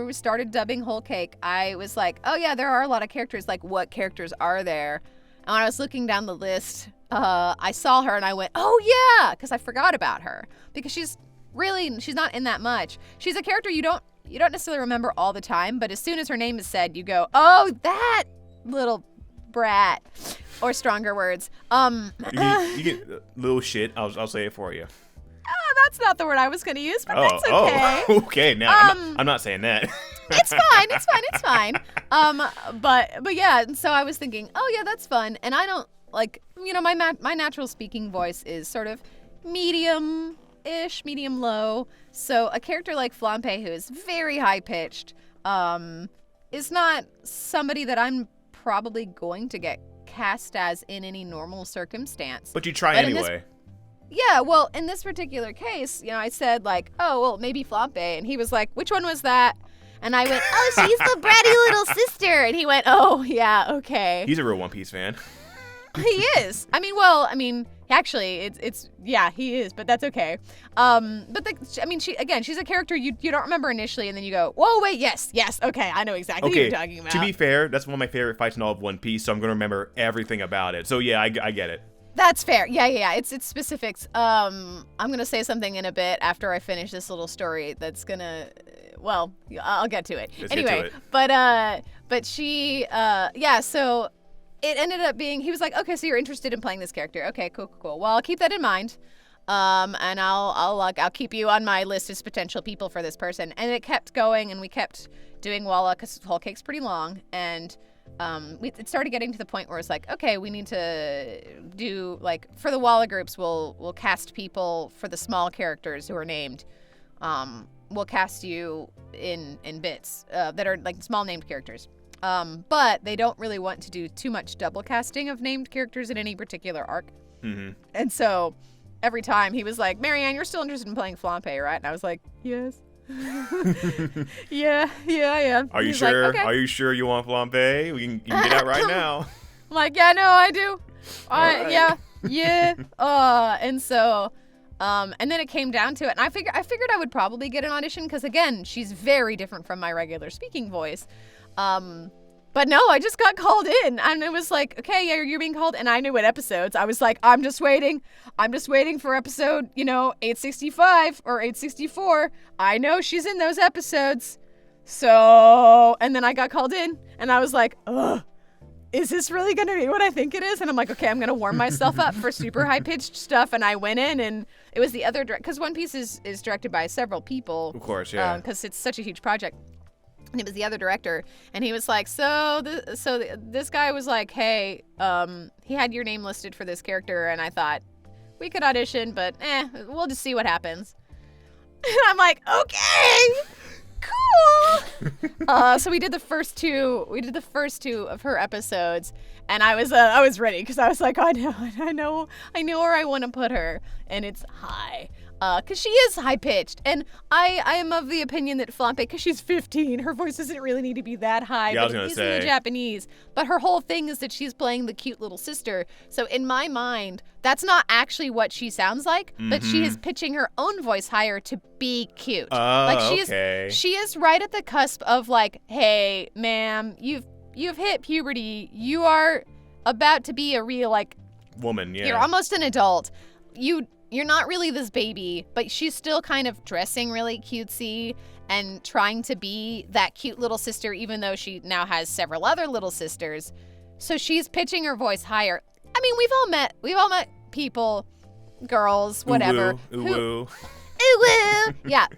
we started dubbing Whole Cake, I was like, oh yeah, there are a lot of characters. Like, what characters are there? And when I was looking down the list, I saw her and I went, oh yeah, because I forgot about her because she's not in that much. She's a character you don't necessarily remember all the time, but as soon as her name is said, you go, oh, that little brat, or stronger words. You get little shit. I'll say it for you. That's not the word I was going to use, but that's okay. Okay. Now I'm not saying that. It's fine. But yeah. And so I was thinking, oh yeah, that's fun. And I don't my natural speaking voice is sort of medium-ish, medium-low. So a character like Flampe, who is very high-pitched, is not somebody that I'm probably going to get cast as in any normal circumstance. But you try anyway. Yeah, well, in this particular case, I said oh, well, maybe Flampe. And he was like, which one was that? And I went, oh, she's the bratty little sister. And he went, oh, yeah, okay. He's a real One Piece fan. He is. Actually, he is, but that's okay. She's a character you don't remember initially, and then you go, whoa, wait, yes, okay, I know exactly what you're talking about. To be fair, that's one of my favorite fights in all of One Piece, so I'm going to remember everything about it. So yeah, I get it. That's fair. Yeah. It's specifics. I'm going to say something in a bit after I finish this little story that's going to, well, I'll get to it. Let's anyway, get to it. But she, so it ended up being, he was like, okay, so you're interested in playing this character. Okay, cool. Well, I'll keep that in mind. And I'll keep you on my list as potential people for this person. And it kept going, and we kept doing Walla because Whole Cake's pretty long. And it started getting to the point where it's like, okay, we need to do, for the Walla groups, we'll cast people for the small characters who are named. We'll cast you in bits that are small named characters. But they don't really want to do too much double casting of named characters in any particular arc. Mm-hmm. And so every time he was like, Marianne, you're still interested in playing Flampe, right? And I was like, yes. yeah, I am. Are you sure? Like, okay. Are you sure you want Flampe? You can get out right now. I'm like, yeah, no, I do. Right. Yeah. And so, and then it came down to it, and I figured I would probably get an audition because, again, she's very different from my regular speaking voice. But no, I just got called in, and it was like, okay, yeah, you're being called, and I knew what episodes. I was like, I'm just waiting for episode, 865 or 864. I know she's in those episodes. So, and then I got called in, and I was like, ugh, is this really going to be what I think it is? And I'm like, okay, I'm going to warm myself up for super high-pitched stuff, and I went in, and it was the other, because One Piece is directed by several people. Of course, yeah. Because it's such a huge project. And it was the other director, and he was like, this guy was like, hey, he had your name listed for this character, and I thought we could audition, but we'll just see what happens. And I'm like, okay, cool. So we did the first two of her episodes, and I was ready because I was like, I know where I want to put her, and it's high. Because she is high-pitched, and I am of the opinion that Flampe, because she's 15, her voice doesn't really need to be that high, yeah, but it is in the Japanese. But her whole thing is that she's playing the cute little sister, so in my mind, that's not actually what she sounds like, but she is pitching her own voice higher to be cute. She is right at the cusp of hey, ma'am, you've hit puberty, you are about to be a real, woman, yeah. You're almost an adult. You're not really this baby, but she's still kind of dressing really cutesy and trying to be that cute little sister, even though she now has several other little sisters. So she's pitching her voice higher. I mean, we've all met people, girls, whatever. Ooh, yeah,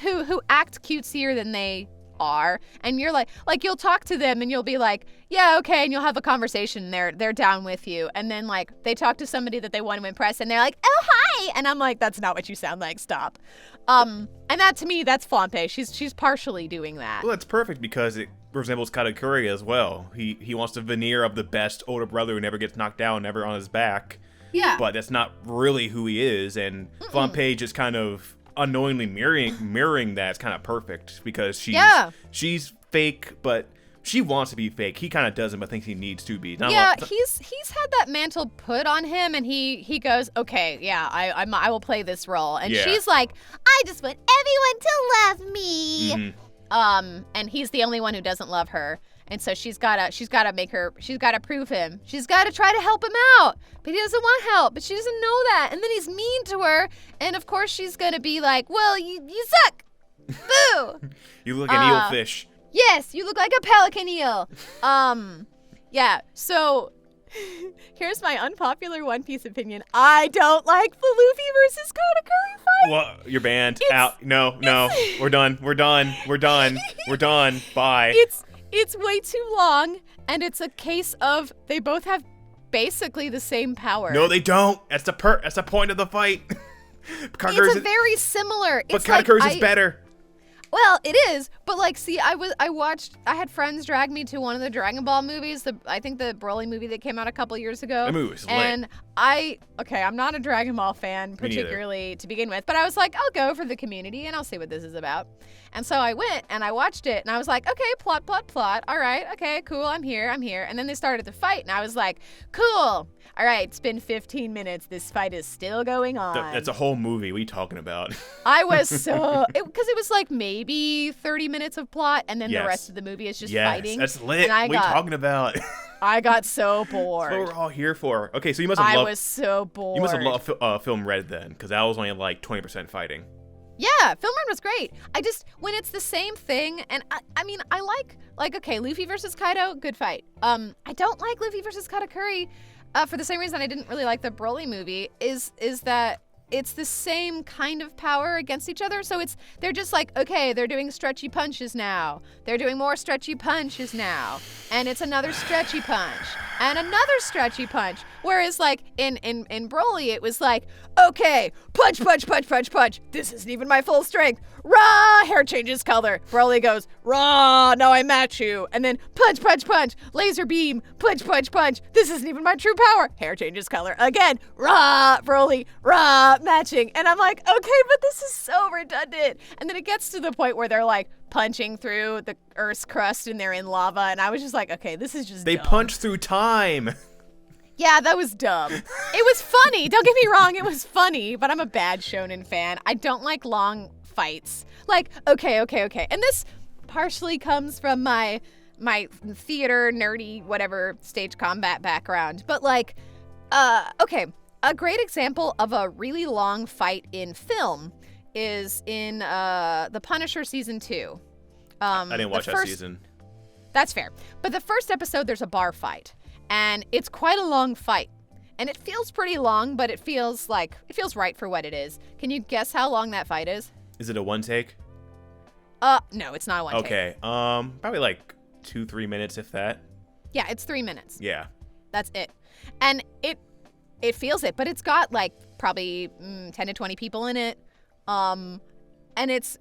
who act cutesier than they are, and you're like you'll talk to them and you'll be like, yeah, okay, and you'll have a conversation, they're down with you, and then like they talk to somebody that they want to impress and they're like, oh hi, and I'm like, that's not what you sound like, stop. And that, to me, that's Flampe. She's partially doing that. Well, it's perfect because it resembles Katakuri as well. He wants the veneer of the best older brother who never gets knocked down, never on his back. Yeah. But that's not really who he is, and Flampe just kind of unknowingly mirroring that is kind of perfect because she's fake, but she wants to be fake. He kind of doesn't, but thinks he needs to be. He's had that mantle put on him, and he goes, okay, yeah, I will play this role, and she's like, I just want everyone to love me. And he's the only one who doesn't love her. And so she's gotta prove him. She's gotta try to help him out. But he doesn't want help, but she doesn't know that. And then he's mean to her. And of course she's gonna be like, well, you suck. Boo. You look like an eel fish. Yes, you look like a pelican eel. Yeah, so here's my unpopular One Piece opinion. I don't like the Luffy versus Katakuri fight. Well, you're banned. Out. No. We're done. Bye. It's way too long, and it's a case of they both have basically the same power. No, they don't. That's the point of the fight. It's a very similar. But Katakuri's is better. Well, it is, but like, see, I had friends drag me to one of the Dragon Ball movies, I think the Broly movie that came out a couple years ago. That movie was lit. And I'm not a Dragon Ball fan particularly to begin with, but I was like, I'll go for the community and I'll see what this is about. And so I went and I watched it and I was like, okay, plot. All right, okay, cool, I'm here. And then they started the fight and I was like, cool. All right, it's been 15 minutes. This fight is still going on. That's a whole movie. What are you talking about? I was because it was like maybe 30 minutes of plot, and then the rest of the movie is just fighting. That's lit. What are you talking about? I got so bored. That's what we're all here for. Okay, so you must have I was so bored. You must have loved Film Red then, because that was only like 20% fighting. Yeah, Film Red was great. When it's the same thing, and I mean, I like okay, Luffy versus Kaido, good fight. I don't like Luffy versus Katakuri. For the same reason I didn't really like the Broly movie, is that it's the same kind of power against each other. So they're just like, okay, they're doing stretchy punches now. They're doing more stretchy punches now. And it's another stretchy punch. And another stretchy punch. Whereas like in Broly, it was like, okay, punch. This isn't even my full strength. Rah! Hair changes color. Broly goes, rah! Now I match you. And then punch. Laser beam. Punch. This isn't even my true power. Hair changes color. Again, rah! Broly, rah! Matching. And I'm like, okay, but this is so redundant. And then it gets to the point where they're like punching through the Earth's crust and they're in lava. And I was just like, okay, this is just They dumb. punch through time. Yeah, that was dumb. It was funny. Don't get me wrong. It was funny, but I'm a bad shonen fan. I don't like long fights. Like, okay. And this partially comes from my theater, nerdy, whatever, stage combat background. But like, okay, a great example of a really long fight in film is in The Punisher Season 2. I didn't watch that season. That's fair. But the first episode, there's a bar fight. And it's quite a long fight. And it feels pretty long, but it feels right for what it is. Can you guess how long that fight is? Is it a one take? No, it's not a one take. Okay. Probably like 2-3 minutes, if that. Yeah, it's 3 minutes. Yeah. That's it. And it feels it, but it's got like probably 10 to 20 people in it. And it's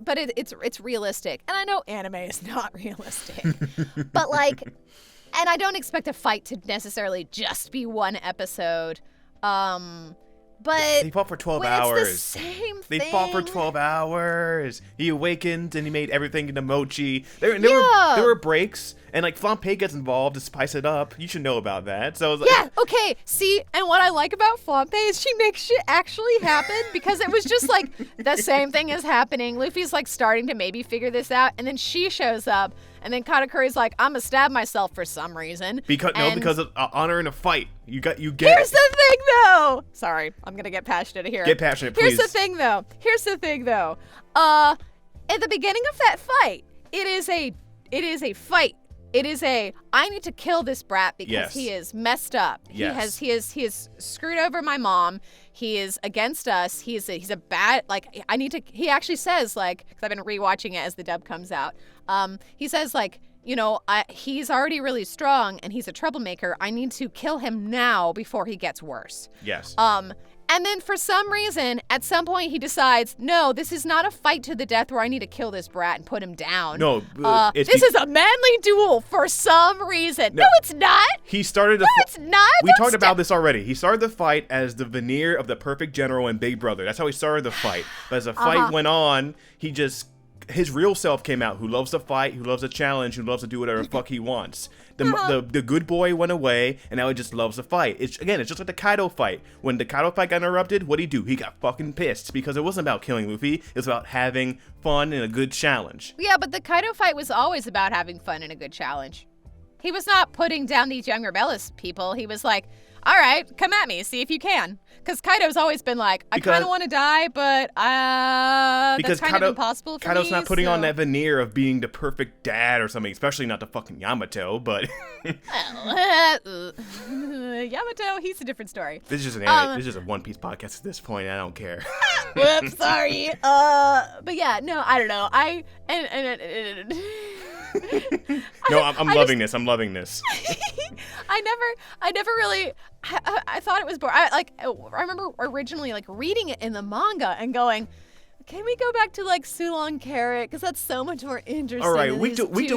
realistic. And I know anime is not realistic. But like, and I don't expect a fight to necessarily just be one episode. But he fought for 12 hours. It's the same thing. They fought for 12 hours. He awakened and he made everything into mochi. There were breaks, and like Flampe gets involved to spice it up. You should know about that. So like, yeah, okay. See, and what I like about Flampe is she makes shit actually happen, because it was just like the same thing is happening. Luffy's like starting to maybe figure this out, and then she shows up, and then Katakuri's like, I'm gonna stab myself for some reason. Because of honor in a fight. You get. Here's the thing, though. Sorry, I'm gonna get passionate here. Get passionate, please. Here's the thing, though. At the beginning of that fight, it is a fight. It is I need to kill this brat because Yes. he is messed up. Yes. He has screwed over my mom. He is against us. He's a bad, like, I need to, he actually says, like, because I've been rewatching it as the dub comes out. He says, like, you know, he's already really strong and he's a troublemaker. I need to kill him now before he gets worse. Yes. And then for some reason, at some point, he decides, no, this is not a fight to the death where I need to kill this brat and put him down. No, this is a manly duel for some reason. No, it's not. He started. It's not. We talked about this already. He started the fight as the veneer of the perfect general and Big Brother. That's how he started the fight. But as the fight went on, his real self came out, who loves to fight, who loves a challenge, who loves to do whatever the fuck he wants. The good boy went away, and now he just loves to fight. It's just like the Kaido fight. When the Kaido fight got interrupted, what'd he do? He got fucking pissed because it wasn't about killing Luffy. It was about having fun and a good challenge. Yeah, but the Kaido fight was always about having fun and a good challenge. He was not putting down these young rebellious people. He was like, all right, come at me, see if you can. Because Kaido's always been like, I kind of want to die, but that's kind of impossible for Kaido's me. Not putting on that veneer of being the perfect dad or something, especially not the fucking Yamato, but... Yamato, he's a different story. This is just this is just a One Piece podcast at this point. I don't care. Whoops, sorry. But yeah, no, I don't know. No, I'm loving this. I'm loving this. I never really. I thought it was boring. I remember originally like reading it in the manga and going, can we go back to like Sulong Carrot? Because that's so much more interesting. All right, week to week,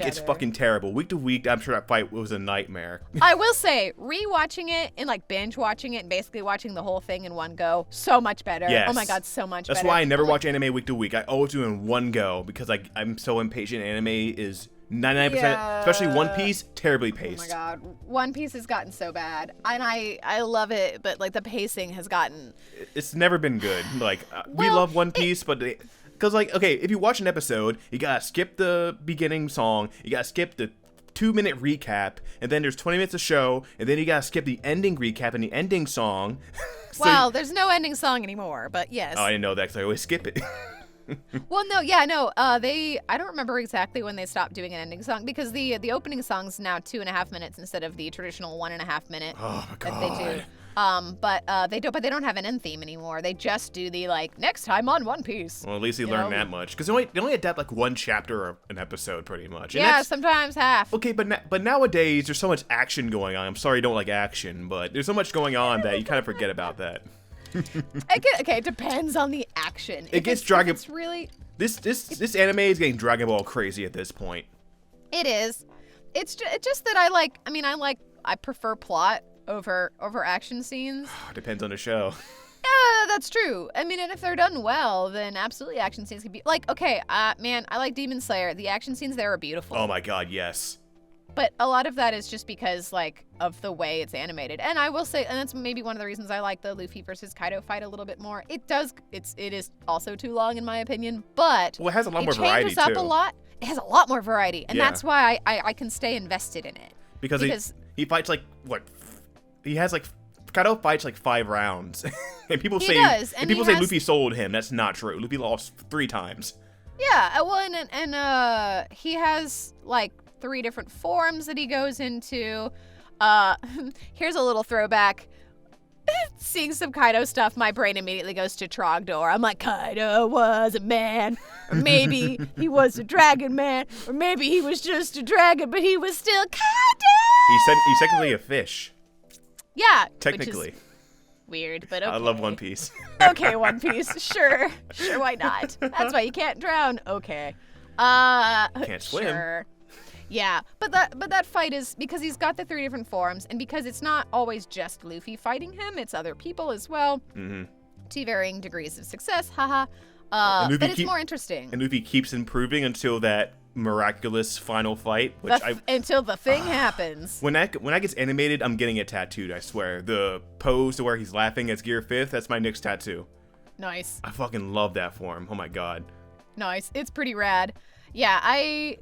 it's fucking terrible. Week to week, I'm sure that fight was a nightmare. I will say, rewatching it and like binge watching it and basically watching the whole thing in one go, so much better. Yes. Oh my god, so much better. That's why I never watch anime week to week. I always do it in one go because I'm so impatient. Anime is 99%, especially One Piece, terribly paced. Oh my god, One Piece has gotten so bad, and I love it, but like the pacing has gotten. It's never been good. Like we love One Piece, but because like okay, if you watch an episode, you gotta skip the beginning song, you gotta skip the 2-minute recap, and then there's 20 minutes of show, and then you gotta skip the ending recap and the ending song. Well, there's no ending song anymore, but yes. Oh, I didn't know that because I always skip it. Well, no, yeah, no. I don't remember exactly when they stopped doing an ending song because the opening song's now 2.5 minutes instead of the traditional 1.5 minute that they do. But they don't have an end theme anymore. They just do the like next time on One Piece. Well, at least they learned that much because they only adapt like one chapter or an episode pretty much. And yeah, sometimes half. Okay, but nowadays there's so much action going on. I'm sorry you don't like action, but there's so much going on that you kind of forget about that. Okay, it depends on the action. It gets Dragon. It's really this anime is getting Dragon Ball crazy at this point. It is. It's just that I prefer plot over action scenes. Depends on the show. Yeah, that's true. I mean, and if they're done well, then absolutely action scenes can be like okay, man, I like Demon Slayer. The action scenes there are beautiful. Oh my god, yes. But a lot of that is just because, like, of the way it's animated. And I will say, and that's maybe one of the reasons I like the Luffy versus Kaido fight a little bit more. It is also too long, in my opinion, but well, it has a lot more variety, too. It changes up a lot. It has a lot more variety, and that's why I can stay invested in it. Because he fights, like, what? He has, like, Kaido fights, like, 5 rounds. And people say Luffy sold him. That's not true. Luffy lost 3 times. Yeah, well, and he has, like, 3 different forms that he goes into. Here's a little throwback. Seeing some Kaido stuff, my brain immediately goes to Trogdor. I'm like, Kaido was a man, or maybe he was a dragon man, or maybe he was just a dragon, but he was still Kaido. He's technically a fish. Yeah, technically. Which is weird, but okay. I love One Piece. Okay, One Piece. Sure, why not? That's why you can't drown. Okay. Can't swim. Sure. Yeah, but that fight is because he's got the 3 different forms, and because it's not always just Luffy fighting him, it's other people as well, to varying degrees of success, haha. But it's more interesting. And Luffy keeps improving until that miraculous final fight, until the thing happens. When that gets animated, I'm getting it tattooed. I swear. The pose to where he's laughing as Gear 5th, that's my next tattoo. Nice. I fucking love that form. Oh my god. Nice. It's pretty rad. Yeah, I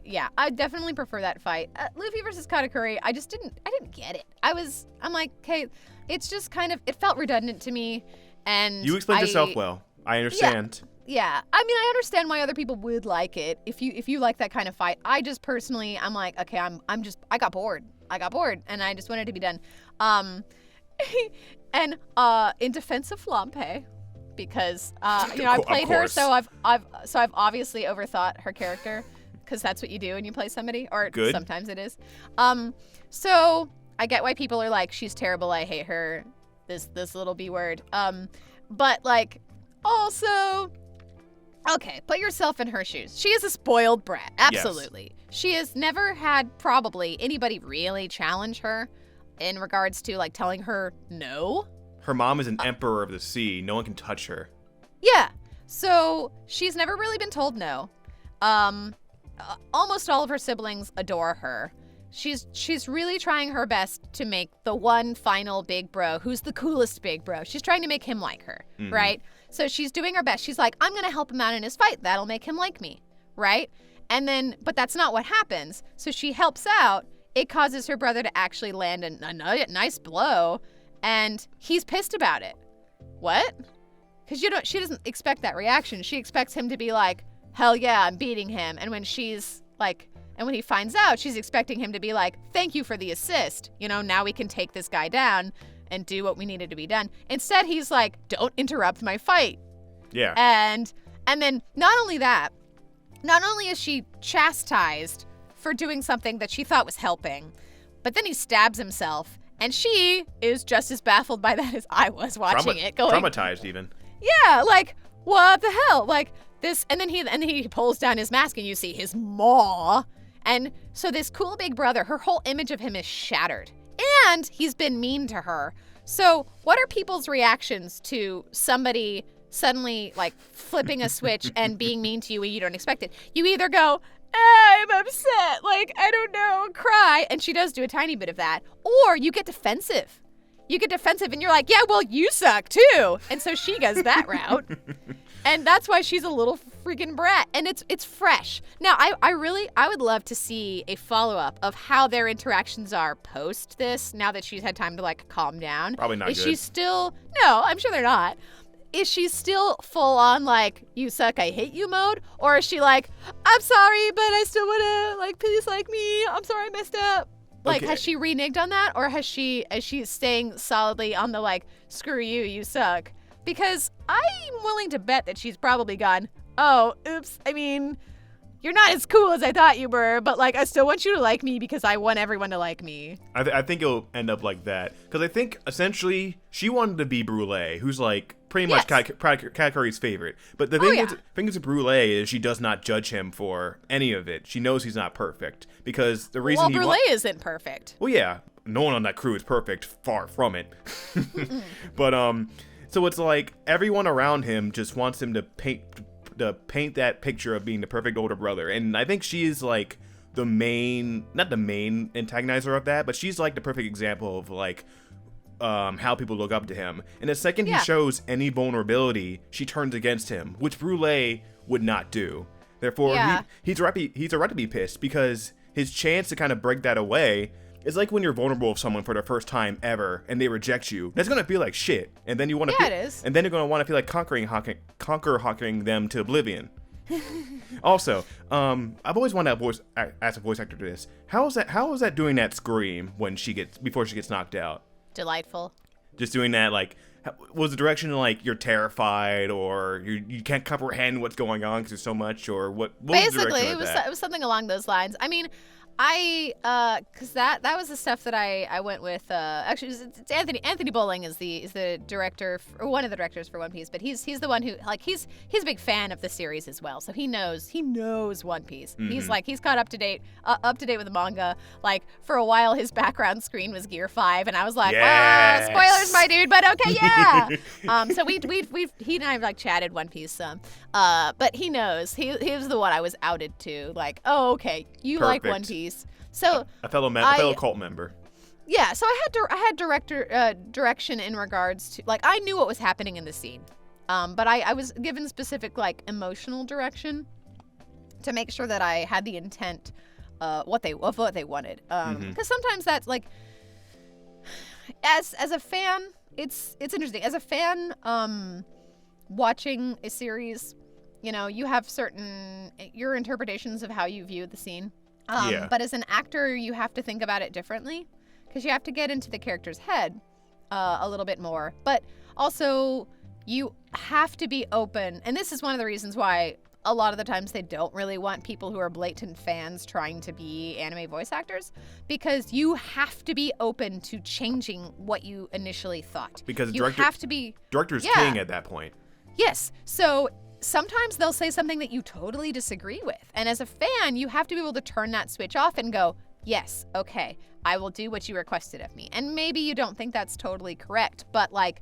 definitely prefer that fight. Luffy versus Katakuri, I didn't get it. I'm like, okay, it's just kind of, it felt redundant to me, and you explained yourself well. I understand. Yeah, I mean, I understand why other people would like it if you like that kind of fight. I just personally, I'm like, okay, I got bored, and I just wanted to be done. And in defense of Flampe, because I played her, so I've obviously overthought her character, because that's what you do when you play somebody, or Good. Sometimes it is. So I get why people are like, she's terrible, I hate her, this little B word. But like, also, okay, put yourself in her shoes. She is a spoiled brat, absolutely. Yes. She has never had probably anybody really challenge her in regards to like telling her no. Her mom is an emperor of the sea. No one can touch her. Yeah. So she's never really been told no. Almost all of her siblings adore her. She's really trying her best to make the one final big bro who's the coolest big bro. She's trying to make him like her, right? So she's doing her best. She's like, I'm going to help him out in his fight. That'll make him like me, right? And then, but that's not what happens. So she helps out. It causes her brother to actually land a nice blow, and he's pissed about it. What? Because she doesn't expect that reaction. She expects him to be like, hell yeah, I'm beating him. And when she's like, and when he finds out, she's expecting him to be like, thank you for the assist. Now we can take this guy down and do what we needed to be done. Instead, he's like, don't interrupt my fight. Yeah. And then not only is she chastised for doing something that she thought was helping, but then he stabs himself, and she is just as baffled by that as I was watching it, going traumatized even. Yeah, like, what the hell? Like this, and then he pulls down his mask, and you see his maw. And so this cool big brother, her whole image of him is shattered. And he's been mean to her. So what are people's reactions to somebody suddenly, like, flipping a switch and being mean to you when you don't expect it? You either go, I'm upset, like, I don't know, cry. And she does do a tiny bit of that. Or you get defensive. And you're like, yeah, well, you suck too. And so she goes that route. And that's why she's a little freaking brat. And it's fresh. Now, I would love to see a follow-up of how their interactions are post this, now that she's had time to, like, calm down. Probably not good. Is she still... No, I'm sure they're not. Is she still full on, like, you suck, I hate you mode? Or is she like, I'm sorry, but I still want to, like, please like me. I'm sorry I messed up. Like, okay. Has she reneged on that? Or is she staying solidly on the, like, screw you, you suck? Because I'm willing to bet that she's probably gone, oh, oops, I mean, you're not as cool as I thought you were, but, like, I still want you to like me because I want everyone to like me. I think it'll end up like that. Because I think, essentially, she wanted to be Brûlée, who's, like, pretty much Cat Curry's favorite. But the thing is with Brûlée is she does not judge him for any of it. She knows he's not perfect. Because the reason Brûlée isn't perfect. Well, yeah. No one on that crew is perfect. Far from it. But, so it's like everyone around him just wants him to paint that picture of being the perfect older brother. And I think she is like not the main antagonizer of that, but she's like the perfect example of like how people look up to him. And the second he shows any vulnerability, she turns against him, which Brûlée would not do. Therefore, he's right to be pissed, because his chance to kind of break that away is like when you're vulnerable with someone for the first time ever and they reject you. That's gonna feel like shit, and then you want to. Yeah, it is. And then you're gonna want to feel like conquering them to oblivion. Also, I've always wanted to ask a voice actor to this. How is that doing that scream before she gets knocked out? Delightful. Just doing that, like, was the direction like you're terrified or you can't comprehend what's going on because there's so much, or what? Basically, it was something along those lines. I mean, because that was the stuff that I went with. Actually, it's Anthony Bowling is the director, or one of the directors for One Piece, but he's the one who, like, he's a big fan of the series as well, so he knows One Piece. Mm-hmm. He's caught up to date with the manga. Like, for a while, his background screen was Gear 5, and I was like, yes! Spoilers, my dude, but okay, yeah. So he and I have, like, chatted One Piece some. But he knows. He was the one I was outed to. Like, oh, okay, you Perfect. like One Piece. So a fellow cult member. Yeah, so I had direction in regards to, like, I knew what was happening in the scene, but I was given specific, like, emotional direction to make sure that I had the intent what they wanted. Because sometimes that's like, as a fan, it's interesting. As a fan, watching a series, you have your interpretations of how you view the scene. Yeah. But as an actor, you have to think about it differently because you have to get into the character's head a little bit more. But also, you have to be open. And this is one of the reasons why a lot of the times they don't really want people who are blatant fans trying to be anime voice actors, because you have to be open to changing what you initially thought. Because you have to be director's king at that point. Yes. So sometimes they'll say something that you totally disagree with. And as a fan, you have to be able to turn that switch off and go, yes, okay, I will do what you requested of me. And maybe you don't think that's totally correct, but like,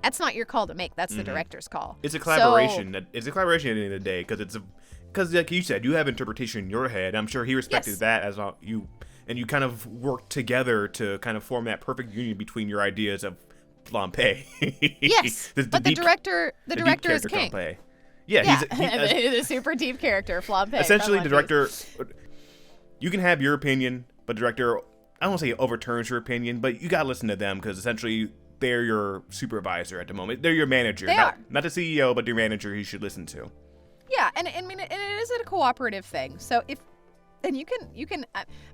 that's not your call to make. That's the director's call. It's a collaboration. It's a collaboration at the end of the day, because like you said, you have interpretation in your head. I'm sure he respected that as you, and you kind of work together to kind of form that perfect union between your ideas of Flampe. Yes, but the director is king. Flampe. Yeah, he's the super deep character, Flampe. Essentially, the director, you can have your opinion, but the director, I don't want to say overturns your opinion, but you gotta listen to them, because essentially they're your supervisor at the moment. They're your manager. Not the CEO, but your manager you should listen to. Yeah, and I mean, and it is a cooperative thing. So you can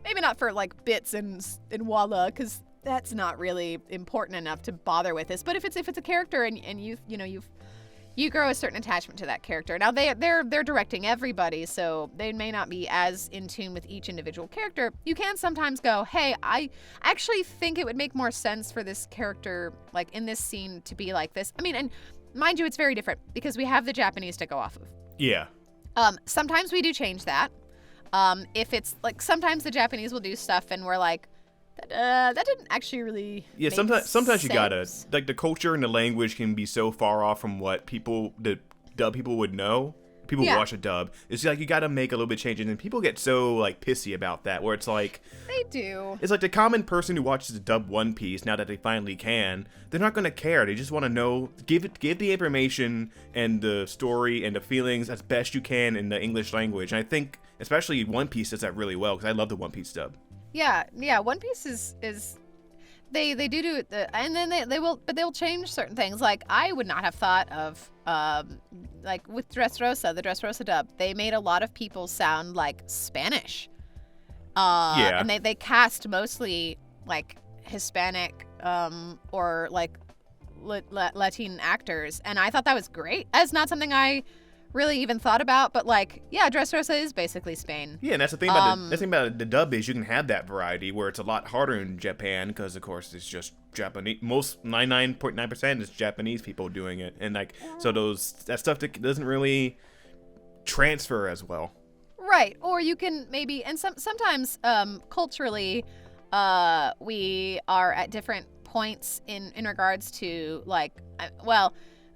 maybe not for like bits and voila, because that's not really important enough to bother with this. But if it's a character and you grow a certain attachment to that character. Now they're directing everybody, so they may not be as in tune with each individual character. You can sometimes go, hey, I actually think it would make more sense for this character, like in this scene, to be like this. I mean, and mind you, it's very different because we have the Japanese to go off of. Yeah. Sometimes we do change that. If it's like sometimes the Japanese will do stuff and we're like, that didn't actually really make sometimes you gotta, sense. like, the culture and the language can be so far off from what the dub people would know. People watch a dub. It's like you gotta make a little bit changes, and people get so like pissy about that, where it's like they do. It's like the common person who watches the dub One Piece, now that they finally can, they're not gonna care. They just want to know, give the information and the story and the feelings as best you can in the English language. And I think especially One Piece does that really well, because I love the One Piece dub. Yeah. One Piece is they do it, and then they'll change certain things. Like I would not have thought of like with the Dressrosa dub, they made a lot of people sound like Spanish. And they cast mostly like Hispanic or like Latin actors, and I thought that was great. That's not something I really even thought about, but like, yeah, Dressrosa is basically Spain. Yeah, and that's the thing about the dub is you can have that variety where it's a lot harder in Japan, because of course it's just Japanese. Most 99.9% is Japanese people doing it, and like so that stuff doesn't really transfer as well. Right, or you can maybe, and sometimes culturally, we are at different points in regards to like,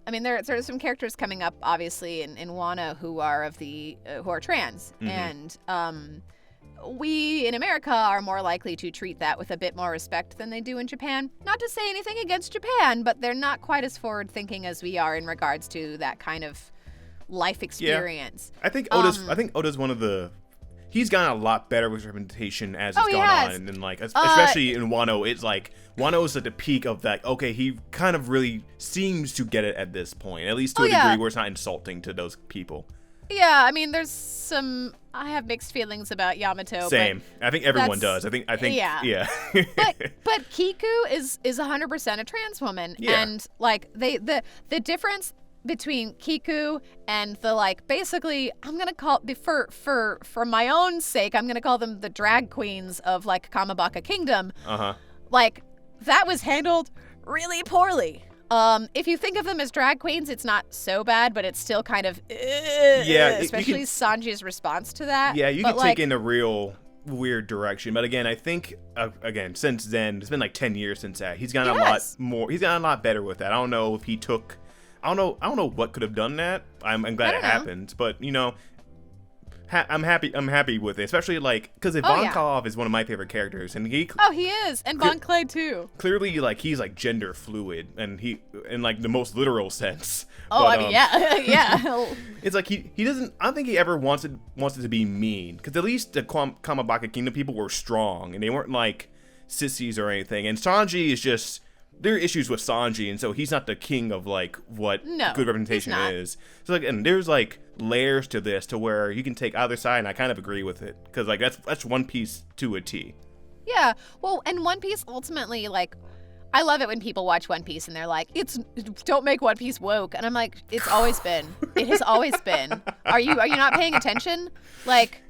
I mean, there's some characters coming up, obviously, in Wano who are who are trans, and we in America are more likely to treat that with a bit more respect than they do in Japan. Not to say anything against Japan, but they're not quite as forward thinking as we are in regards to that kind of life experience. Yeah. I think Oda's one of the. He's gotten a lot better with representation as it's gone on, and like especially in Wano, it's like Wano's at the peak of that. Okay, he kind of really seems to get it at this point, at least to a degree where it's not insulting to those people. Yeah, I mean, I have mixed feelings about Yamato. Same. I think everyone does. I think. Yeah. but Kiku is 100% a trans woman, and like the difference between Kiku and the like, basically, I'm gonna call for my own sake, I'm gonna call them the drag queens of like Kamabaka Kingdom. Like that was handled really poorly. If you think of them as drag queens, it's not so bad, but it's still kind of especially Sanji's response to that. Yeah, you can take in a real weird direction, but again, I think since then, it's been like 10 years since that. He's gotten a lot more. He's gotten a lot better with that. I don't know if he took. I don't know what could have done that. I'm glad it happened, but you know, I'm happy with it, especially like because Ivankov is one of my favorite characters, and he is, and Von Clay too. Clearly, like he's like gender fluid, and he in like the most literal sense. Yeah. It's like he doesn't. I don't think he ever wanted to be mean, because at least the Kamabaka Kingdom people were strong, and they weren't like sissies or anything. And Sanji is just there are issues with Sanji, and so he's not the king of like what good representation is. So like, and there's like layers to this to where you can take either side, and I kind of agree with it because like that's One Piece to a T. Yeah, well, and One Piece ultimately, like, I love it when people watch One Piece and they're like, don't make One Piece woke, and I'm like, it's always been. It has always been. Are you not paying attention? Like,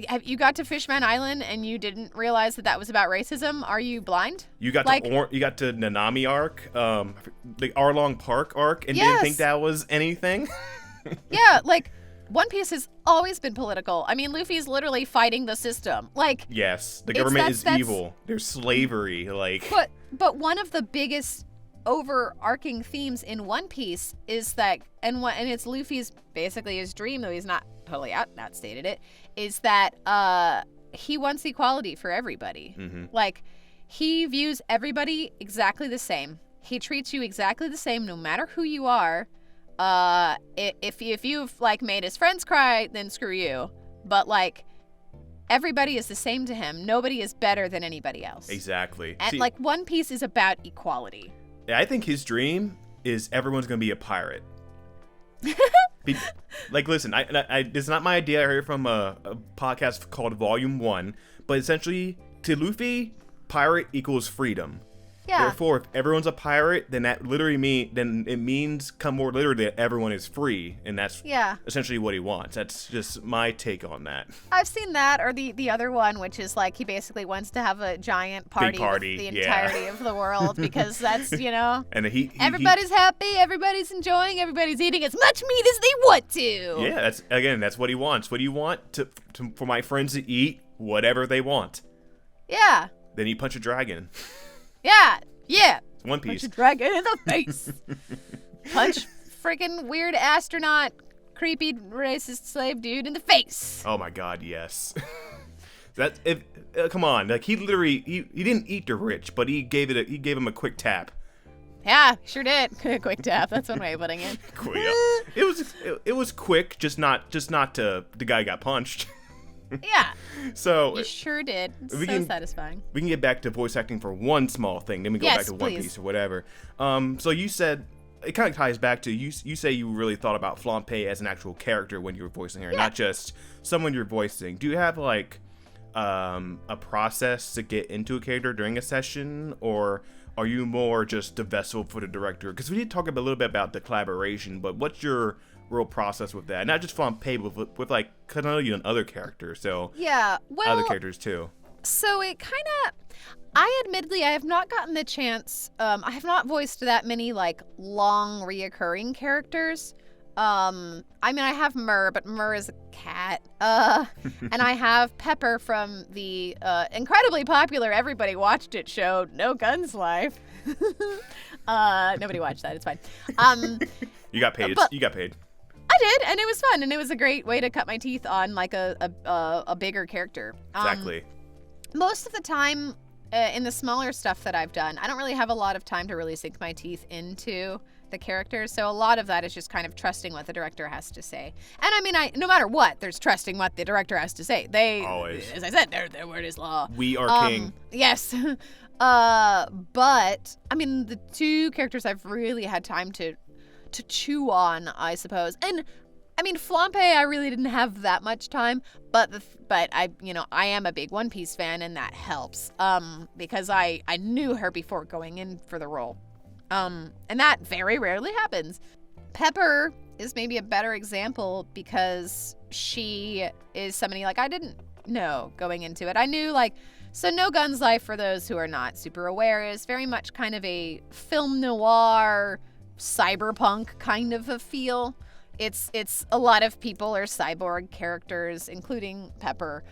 have you got to Fishman Island and you didn't realize that was about racism? Are you blind? You got to Nanami arc, the Arlong Park arc, and didn't think that was anything. Yeah, like. One Piece has always been political. I mean, Luffy's literally fighting the system. Like, yes, the government is evil. There's slavery. Like, but one of the biggest overarching themes in One Piece is that, and it's Luffy's basically his dream, though he's not totally outstated it, is that he wants equality for everybody. Mm-hmm. Like, he views everybody exactly the same. He treats you exactly the same, no matter who you are. If you've like made his friends cry, then screw you. But like, everybody is the same to him. Nobody is better than anybody else. Exactly. And like, One Piece is about equality. I think his dream is everyone's gonna be a pirate. Like, listen, I it's not my idea. I heard it from a podcast called Volume 1, but essentially, to Luffy, pirate equals freedom. Yeah. Therefore, if everyone's a pirate, then that literally means come more literally that everyone is free, and that's essentially what he wants. That's just my take on that. I've seen that, or the other one, which is like he basically wants to have a giant party with the entirety of the world because that's and everybody's happy, everybody's enjoying, everybody's eating as much meat as they want to. Yeah, that's what he wants. What do you want for my friends to eat? Whatever they want. Yeah. Then you punch a dragon. Yeah. One Piece. Punch a dragon in the face. Punch freaking weird astronaut, creepy racist slave dude in the face. Oh my God, yes. Come on, like he literally he didn't eat the rich, but he gave him a quick tap. Yeah, sure did. Quick tap. That's one way of putting it. It was quick, just not to the guy got punched. Yeah. So you sure did. It's satisfying. We can get back to voice acting for one small thing, then we go back to One Piece or whatever. So you said it kind of ties back to you say you really thought about Flampe as an actual character when you were voicing her, not just someone you're voicing. Do you have like a process to get into a character during a session, or are you more just the vessel for the director? Because we did talk a little bit about the collaboration, but what's your real process with that? Not just Flampe, but with like Kanoyu and other characters. So other characters too. So it kind of, I have not gotten the chance. I have not voiced that many like long reoccurring characters. I mean, I have Mur, but Mur is a cat. And I have Pepper from the incredibly popular, everybody watched it show, No Guns Life. Nobody watched that. It's fine. You got paid. You got paid. I did, and it was fun, and it was a great way to cut my teeth on like a bigger character. Exactly. Most of the time, in the smaller stuff that I've done, I don't really have a lot of time to really sink my teeth into the characters, so a lot of that is just kind of trusting what the director has to say. And I mean, no matter what, there's trusting what the director has to say. They always, as I said, their word is law. We are king. Yes. But I mean, the two characters I've really had time to chew on, I suppose. And I mean, Flampe, I really didn't have that much time, but I am a big One Piece fan, and that helps. Because I knew her before going in for the role. And that very rarely happens. Pepper is maybe a better example because she is somebody like I didn't know going into it. I knew so No Guns Life, for those who are not super aware, is very much kind of a film noir, cyberpunk kind of a feel. It's a lot of people are cyborg characters, including Pepper.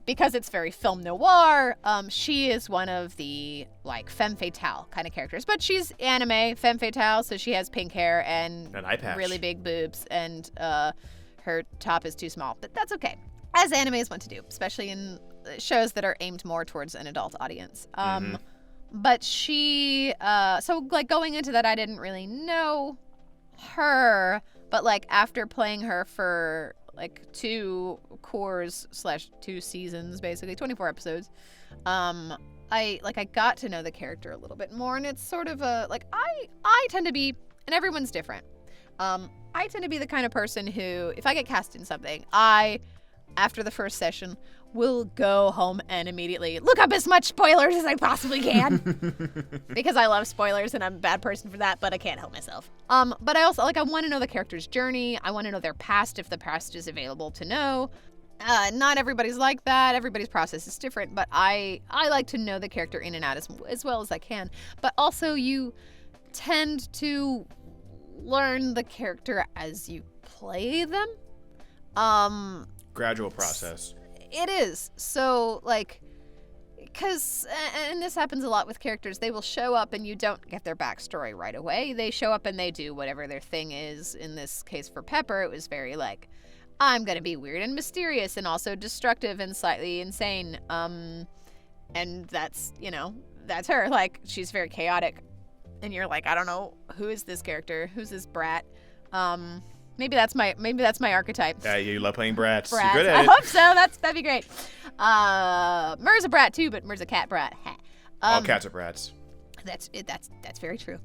Because it's very film noir, she is one of the like femme fatale kind of characters. But she's anime femme fatale, so she has pink hair and an eye patch, really big boobs, and her top is too small. But that's okay, as animes want to do, especially in shows that are aimed more towards an adult audience. But she, so like going into that, I didn't really know her, but like after playing her for like 2 cours / 2 seasons, basically 24 episodes, I got to know the character a little bit more, and it's sort of a like I tend to be, and everyone's different. I tend to be the kind of person who, if I get cast in something, after the first session, will go home and immediately look up as much spoilers as I possibly can. Because I love spoilers and I'm a bad person for that, but I can't help myself. But I also, I want to know the character's journey. I want to know their past if the past is available to know. Not everybody's like that. Everybody's process is different, but I like to know the character in and out as well as I can. But also you tend to learn the character as you play them. Gradual process. It is. So, because, and this happens a lot with characters, they will show up and you don't get their backstory right away. They show up and they do whatever their thing is. In this case for Pepper, it was very I'm going to be weird and mysterious and also destructive and slightly insane. And that's, that's her. She's very chaotic. And you're I don't know, who is this character? Who's this brat? Maybe that's my archetype. Yeah, you love playing brats. Brats. You're good at I it. hope so. That'd be great. Mur's a brat too, but Mur's a cat brat. All cats are brats. That's very true.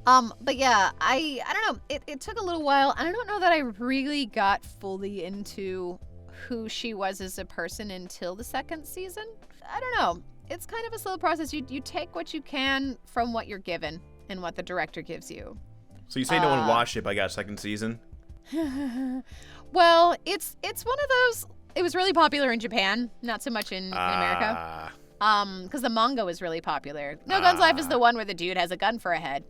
But yeah, I don't know. It took a little while, and I don't know that I really got fully into who she was as a person until the second season. I don't know. It's kind of a slow process. You take what you can from what you're given and what the director gives you. So you say no one watched it, but I got a second season? Well, it's one of those. It was really popular in Japan, not so much in America. Because the manga was really popular. No Gun's Life is the one where the dude has a gun for a head.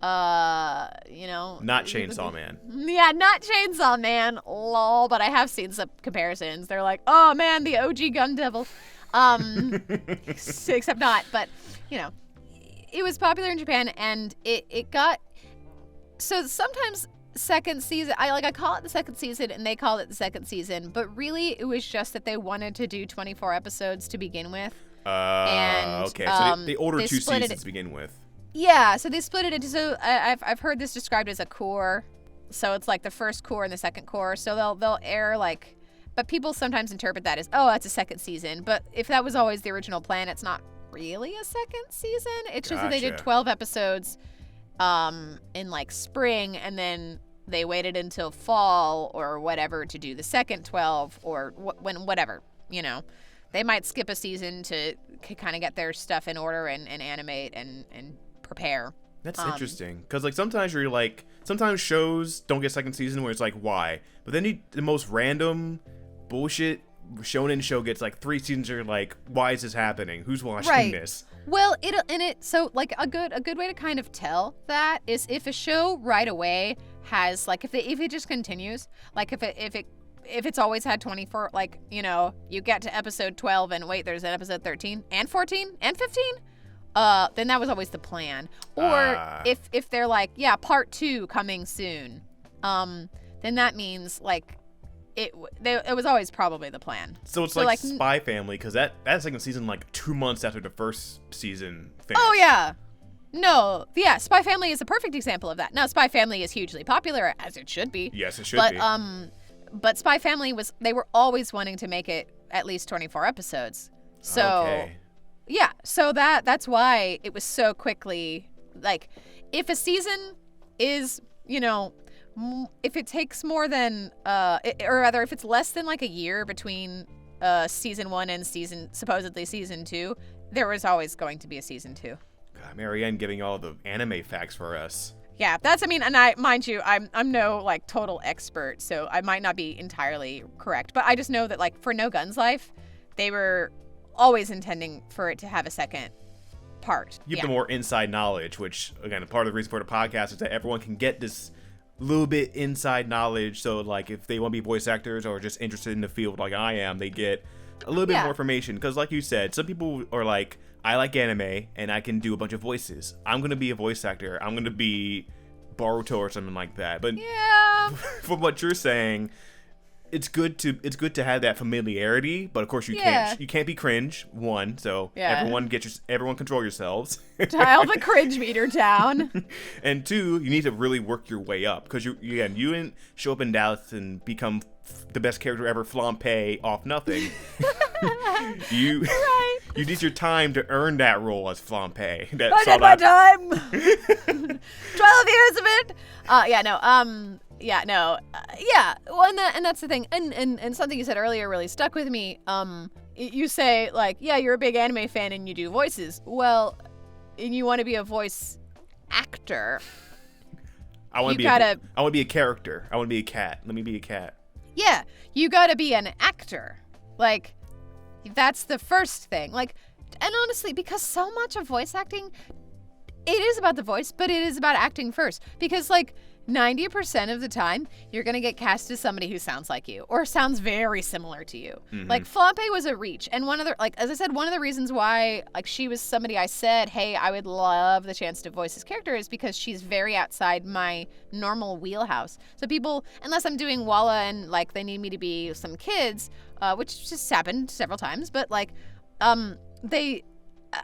Not Chainsaw Man. Yeah, not Chainsaw Man. Lol. But I have seen some comparisons. They're oh man, the OG Gun Devil. Except not. But it was popular in Japan, and it got. So sometimes second season, I call it the second season and they call it the second season, but really it was just that they wanted to do 24 episodes to begin with. Okay, so they ordered 2 seasons to begin with. Yeah, so they split it into, so I've heard this described as a core. So it's the first core and the second core. So they'll air but people sometimes interpret that as, oh, that's a second season. But if that was always the original plan, it's not really a second season. It's just that they did 12 episodes in spring, and then they waited until fall or whatever to do the second 12, or whatever, they might skip a season to kind of get their stuff in order and animate and prepare. That's interesting, because sometimes you're sometimes shows don't get second season where it's why, but then the most random bullshit shonen show gets 3 seasons. You're why is this happening? Who's watching this? Well, so a good way to kind of tell that is if a show right away has if it just continues, if it's always had 24, you get to episode 12 and wait, there's an episode 13 and 14 and 15, then that was always the plan. Or if they're part 2 coming soon, then that means it was always probably the plan. So it's Spy Family, because that second season 2 months after the first season finished. Oh yeah. No, yeah, Spy Family is a perfect example of that. Now, Spy Family is hugely popular, as it should be. Yes, it should be. But Spy Family they were always wanting to make it at least 24 episodes. So okay. Yeah, so that's why it was so quickly if a season is, if it takes more than or rather if it's less than a year between season 1 and supposedly season 2, there was always going to be a season 2. God, Marianne giving all the anime facts for us. Yeah, and I mind you, I'm no total expert, so I might not be entirely correct, but I just know that for No Gun's Life, they were always intending for it to have a second part. You have the more inside knowledge, which again, part of the reason for the podcast is that everyone can get this little bit inside knowledge. So if they want to be voice actors or just interested in the field like I am, they get a little bit more information. Because like you said, some people are I like anime and I can do a bunch of voices. I'm going to be a voice actor. I'm going to be Boruto or something like that. But yeah, from what you're saying, it's good to have that familiarity, but of course you can't be cringe. One, so everyone control yourselves. Dial the cringe meter down. And 2, you need to really work your way up, because you didn't show up in Dallas and become the best character ever, Flampe, off nothing. Right. You did your time to earn that role as Flampe. I did my time. 12 years of it. Well, and that's the thing. And something you said earlier really stuck with me. You say like, yeah, you're a big anime fan and you do voices. Well, and you want to be a voice actor. I want to be a character. I want to be a cat. Let me be a cat. Yeah, you gotta be an actor. Like, that's the first thing. Like, and honestly, because so much of voice acting, it is about the voice, but it is about acting first. Because, like, 90% of the time, you're gonna get cast as somebody who sounds like you or sounds very similar to you. Mm-hmm. Like, Flampe was a reach. And one of the, like, as I said, one of the reasons why, like, she was somebody I said, hey, I would love the chance to voice this character is because she's very outside my normal wheelhouse. So people, unless I'm doing Walla and, like, they need me to be some kids, which just happened several times, but, like,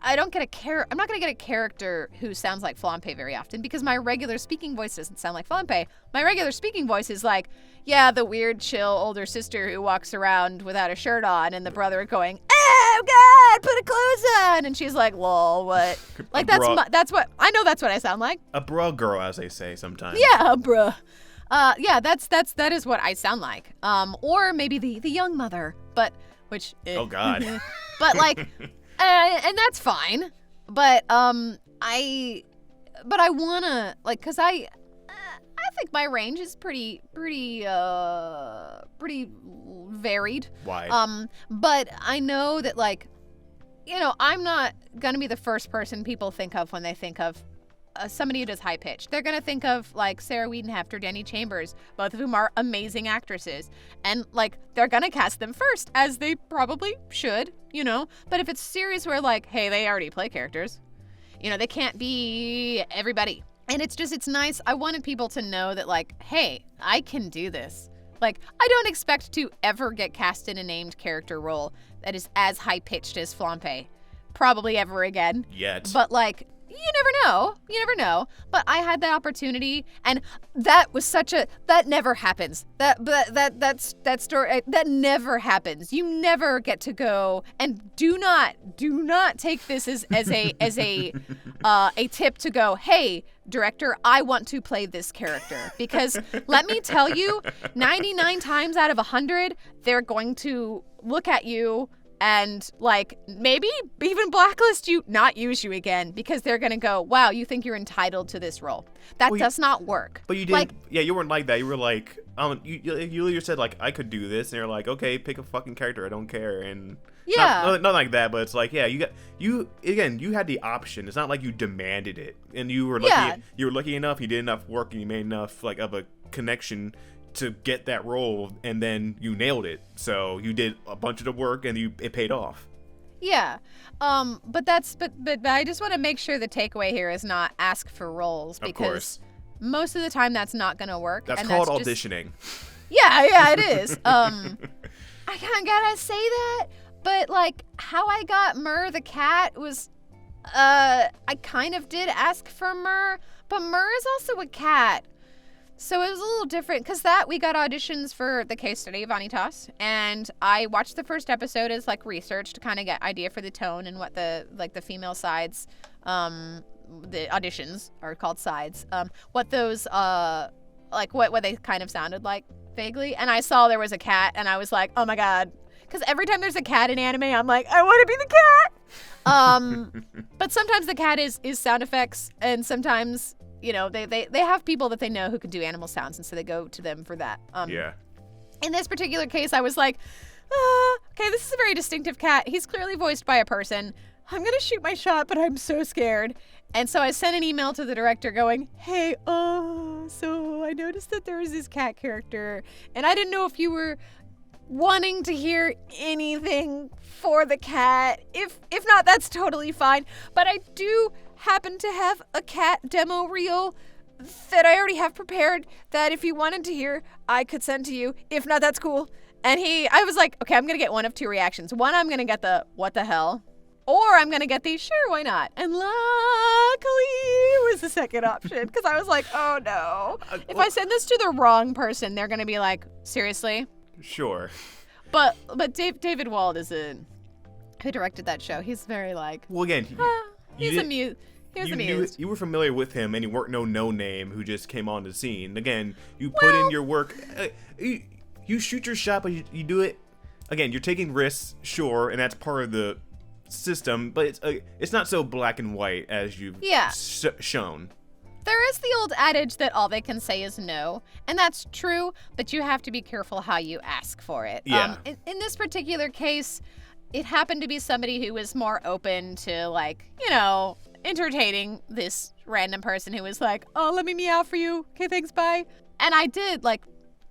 I don't get I'm not going to get a character who sounds like Flampe very often because my regular speaking voice doesn't sound like Flampe. My regular speaking voice is like, yeah, the weird, chill older sister who walks around without a shirt on and the brother going, oh, God, put a clothes on. And she's like, lol, what? Like, that's what I sound like. A bruh girl, as they say sometimes. Yeah, bruh. That is what I sound like. Or maybe the young mother, Oh, God. But, like... and that's fine, but I wanna, like, cause I think my range is pretty varied. Wide. But I know that, like, you know, I'm not gonna be the first person people think of when they think of somebody who does high pitch. They're gonna think of, like, Sarah Wiedenheft or Danny Chambers, both of whom are amazing actresses, and, like, they're gonna cast them first, as they probably should, you know. But if it's series where, like, hey, they already play characters, you know, they can't be everybody. And it's nice. I wanted people to know that, like, hey, I can do this. Like, I don't expect to ever get cast in a named character role that is as high pitched as Flampe, probably ever again. Yet. But, like, you never know. But I had that opportunity, and that was that never happens. That story, that never happens. You never get to go, and do not take this as a tip to go, hey, director, I want to play this character. Because let me tell you, 99 times out of 100, they're going to look at you and, like, maybe even blacklist you, not use you again, because they're going to go, wow, you think you're entitled to this role. That does not work. But you didn't, like, yeah, you weren't like that. You were like, you said, like, I could do this, and you're like, okay, pick a fucking character, I don't care, and... Yeah. Not like that, but it's like, yeah, you had the option. It's not like you demanded it, and you were lucky. Yeah. You were lucky enough, you did enough work, and you made enough, like, of a connection to get that role, and then you nailed it. So you did a bunch of the work, and it paid off. Yeah. But I just want to make sure the takeaway here is not ask for roles, because of course, most of the time that's not going to work. That's called auditioning. Yeah, it is. I kind of gotta say that, but, like, how I got Mur the cat was, I kind of did ask for Mur, but Mur is also a cat. So it was a little different, because we got auditions for the case study of Vanitas, and I watched the first episode as, like, research to kind of get idea for the tone and what the female sides, the auditions are called sides, what those, like, what they kind of sounded like, vaguely. And I saw there was a cat, and I was like, oh my God. Because every time there's a cat in anime, I'm like, I want to be the cat. But sometimes the cat is sound effects, and sometimes, you know, they have people that they know who can do animal sounds, and so they go to them for that. Yeah. In this particular case, I was like, okay, this is a very distinctive cat. He's clearly voiced by a person. I'm going to shoot my shot, but I'm so scared. And so I sent an email to the director going, hey, so I noticed that there was this cat character, and I didn't know if you were wanting to hear anything for the cat. If not, that's totally fine. But I do happen to have a cat demo reel that I already have prepared that if you wanted to hear, I could send to you. If not, that's cool. And I was like, okay, I'm going to get one of two reactions. One, I'm going to get the, what the hell? Or I'm going to get the, sure, why not? And luckily was the second option, because I was like, oh no. If I send this to the wrong person, they're going to be like, seriously? Sure. But David Wald is who directed that show. He's very like, Well, again, he's amused. He was amused. You were familiar with him, and you weren't no name who just came on the scene. Again, you put in your work. You shoot your shot, but you do it. Again, you're taking risks, sure, and that's part of the system. But it's not so black and white as you've shown. There is the old adage that all they can say is no, and that's true. But you have to be careful how you ask for it. Yeah. In this particular case, it happened to be somebody who was more open to, like, entertaining this random person who was like, oh, let me meow for you. Okay, thanks, bye. And I did, like,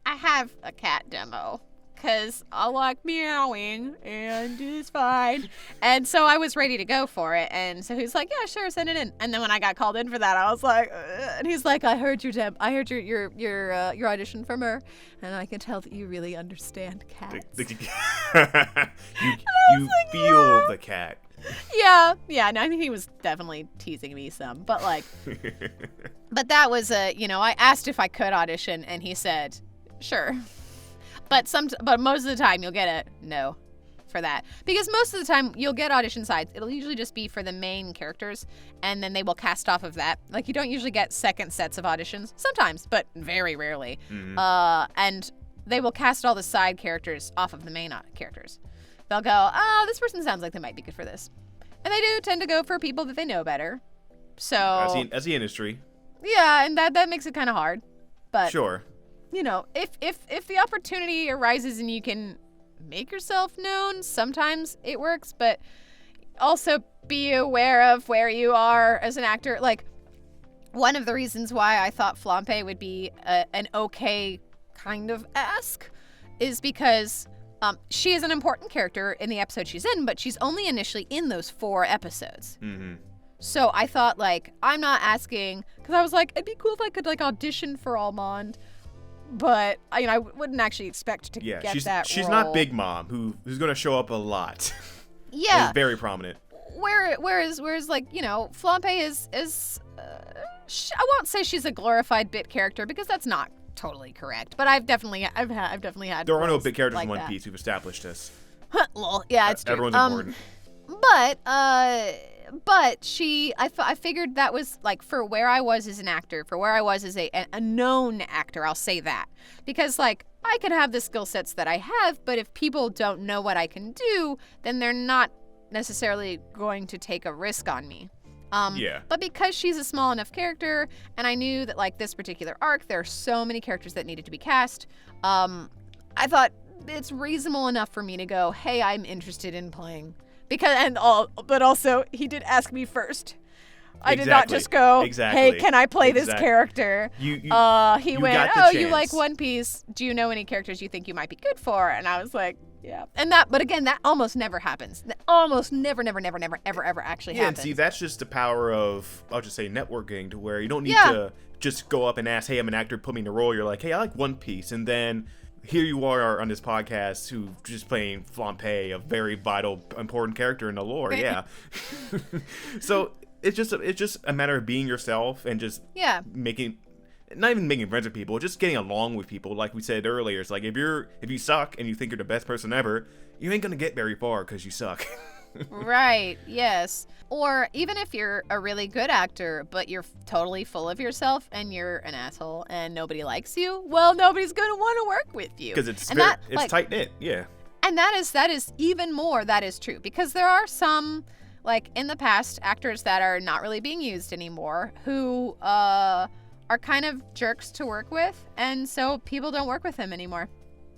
I have a cat demo because I like meowing and it's fine. And so I was ready to go for it. And so he's like, yeah, sure, send it in. And then when I got called in for that, I was like, and he's like, I heard your audition from her, and I can tell that you really understand cats. you feel the cat. Yeah, and I mean, he was definitely teasing me some, but like, but that was I asked if I could audition, and he said, sure. But most of the time you'll get a no for that, because most of the time you'll get audition sides. It'll usually just be for the main characters, and then they will cast off of that. Like, you don't usually get second sets of auditions, sometimes, but very rarely. Mm-hmm. And they will cast all the side characters off of the main characters. They'll go, oh, this person sounds like they might be good for this. And they do tend to go for people that they know better. So as the industry. Yeah, and that makes it kind of hard. But sure. If the opportunity arises and you can make yourself known, sometimes it works, but also be aware of where you are as an actor. Like, one of the reasons why I thought Flampe would be an okay kind of ask is because she is an important character in the episode she's in, but she's only initially in those 4 episodes. Mm-hmm. So I thought, like, I'm not asking, because I was like, it'd be cool if I could, like, audition for Almond, but I wouldn't actually expect to get that role. She's not Big Mom, who's going to show up a lot. Yeah. Is very prominent. Whereas like, Flampe is I won't say she's a glorified bit character, because that's not totally correct, but I've definitely had there are no big characters like in One Piece. We've established this. Well, yeah, it's true. Everyone's important. But I figured that was, like, for where I was as an actor, for where I was as a known actor, I'll say that. Because, like, I can have the skill sets that I have, but if people don't know what I can do, then they're not necessarily going to take a risk on me. Yeah. But because she's a small enough character, and I knew that, like, this particular arc, there are so many characters that needed to be cast, I thought it's reasonable enough for me to go, hey, I'm interested in playing. But also, he did ask me first. I did not just go, hey, can I play this character? He went, oh, you like One Piece. Do you know any characters you think you might be good for? And I was like, yeah. But again, that almost never happens. That almost never ever actually happens. Yeah, and see, that's just the power of, I'll just say, networking, to where you don't need to just go up and ask, hey, I'm an actor, put me in a role. You're like, hey, I like One Piece. And then here you are on this podcast who just playing Flampe, a very vital, important character in the lore. Yeah. So it's just a matter of being yourself and just not even making friends with people, just getting along with people. Like we said earlier, it's like if you suck and you think you're the best person ever, you ain't gonna get very far because you suck. Right. Yes. Or even if you're a really good actor, but you're totally full of yourself and you're an asshole and nobody likes you, well, nobody's going to want to work with you. Because it's tight knit. Yeah. And that is even more, that is true. Because there are some, like, in the past, actors that are not really being used anymore who are kind of jerks to work with. And so people don't work with them anymore.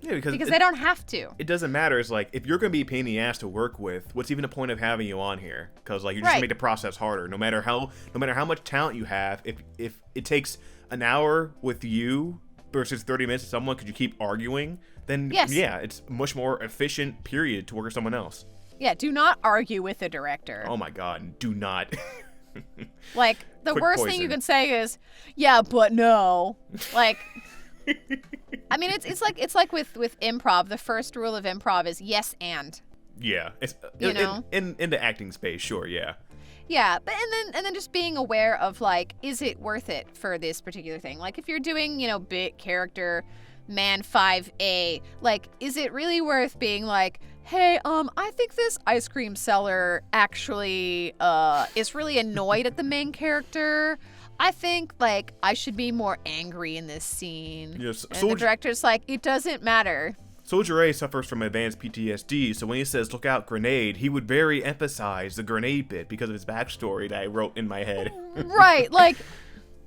Yeah, because they don't have to. It doesn't matter. It's like, if you're going to be a pain in the ass to work with, what's even the point of having you on here? Because, like, you're just going to make the process harder. No matter how much talent you have, if it takes an hour with you versus 30 minutes with someone because you keep arguing, then it's a much more efficient period to work with someone else. Yeah, do not argue with the director. Oh my God, do not. Like, the worst thing you can say is, yeah, but no. Like, I mean, it's like with improv. The first rule of improv is yes and. Yeah, it's in the acting space, sure, yeah. Yeah, but and then just being aware of, like, is it worth it for this particular thing? Like, if you're doing, bit character, Man 5A. Like, is it really worth being like, hey, I think this ice cream seller actually is really annoyed at the main character. I think, like, I should be more angry in this scene. Yes, and the director's like, it doesn't matter. Soldier A suffers from advanced PTSD, so when he says, look out, grenade, he would very emphasize the grenade bit because of his backstory that I wrote in my head. Right, like,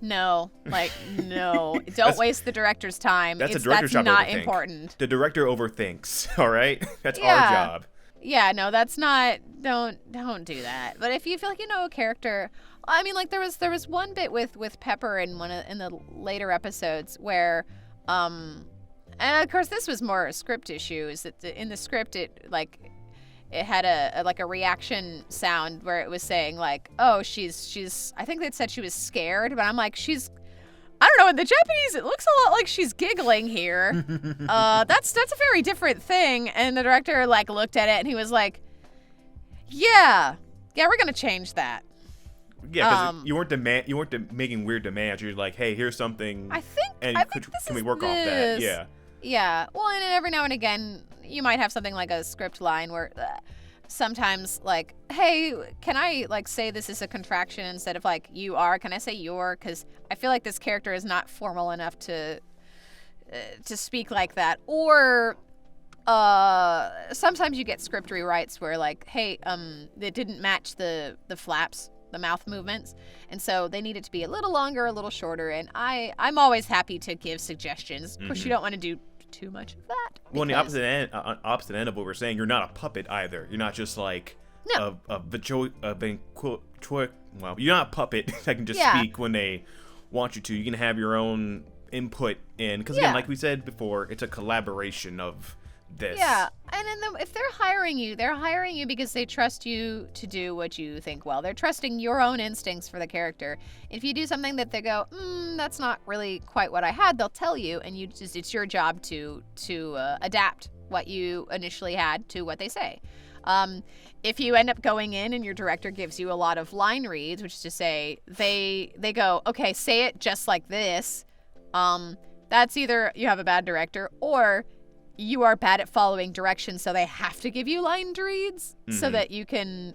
no. Don't waste the director's time. That's not important. The director overthinks, all right? That's our job. Yeah, no, that's not, don't do that. But if you feel like you know a character, I mean, like, there was one bit with Pepper in in the later episodes where, and of course this was more a script issue, is that in the script it had a reaction sound where it was saying like, oh, she's I think they'd said she was scared, but I'm like, I don't know, in the Japanese it looks a lot like she's giggling here. That's a very different thing. And the director like looked at it and he was like, yeah, we're gonna change that. Yeah, because you weren't making weird demands. You're like, hey, here's something. I think can we work off that? Yeah. Yeah. Well, and every now and again, you might have something like a script line where sometimes, like, hey, can I, like, say this is a contraction instead of, like, you are? Can I say your? Because I feel like this character is not formal enough to speak like that. Or sometimes you get script rewrites where, like, hey, it didn't match the flaps, the mouth movements, and so they need it to be a little longer, a little shorter, and I'm always happy to give suggestions. Of course, you don't want to do too much of that. Well, on the opposite end of what we're saying, you're not a puppet either. You're not just like well, you're not a puppet that can just speak when they want you to. You can have your own input in, because again, like we said before, it's a collaboration of this. Yeah, and then if they're hiring you because they trust you to do what you think well. They're trusting your own instincts for the character. If you do something that they go, that's not really quite what I had, they'll tell you, and it's your job to adapt what you initially had to what they say. If you end up going in and your director gives you a lot of line reads, which is to say they go, okay, say it just like this, that's either you have a bad director or you are bad at following directions, so they have to give you line reads so that you can,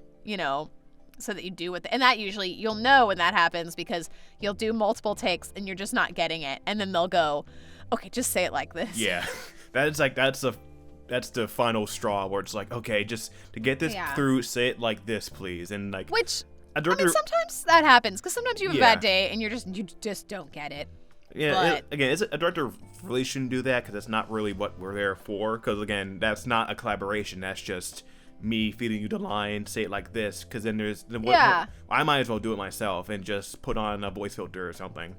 so that you do and that usually you'll know when that happens because you'll do multiple takes and you're just not getting it, and then they'll go, okay, just say it like this. Yeah, that's the final straw where it's like, okay, just to get this through, say it like this, please, and like which I mean, sometimes that happens because sometimes you have a bad day and you just don't get it. Yeah, a director really shouldn't do that because that's not really what we're there for. Because again, that's not a collaboration. That's just me feeding you the line, say it like this. Because then I might as well do it myself and just put on a voice filter or something.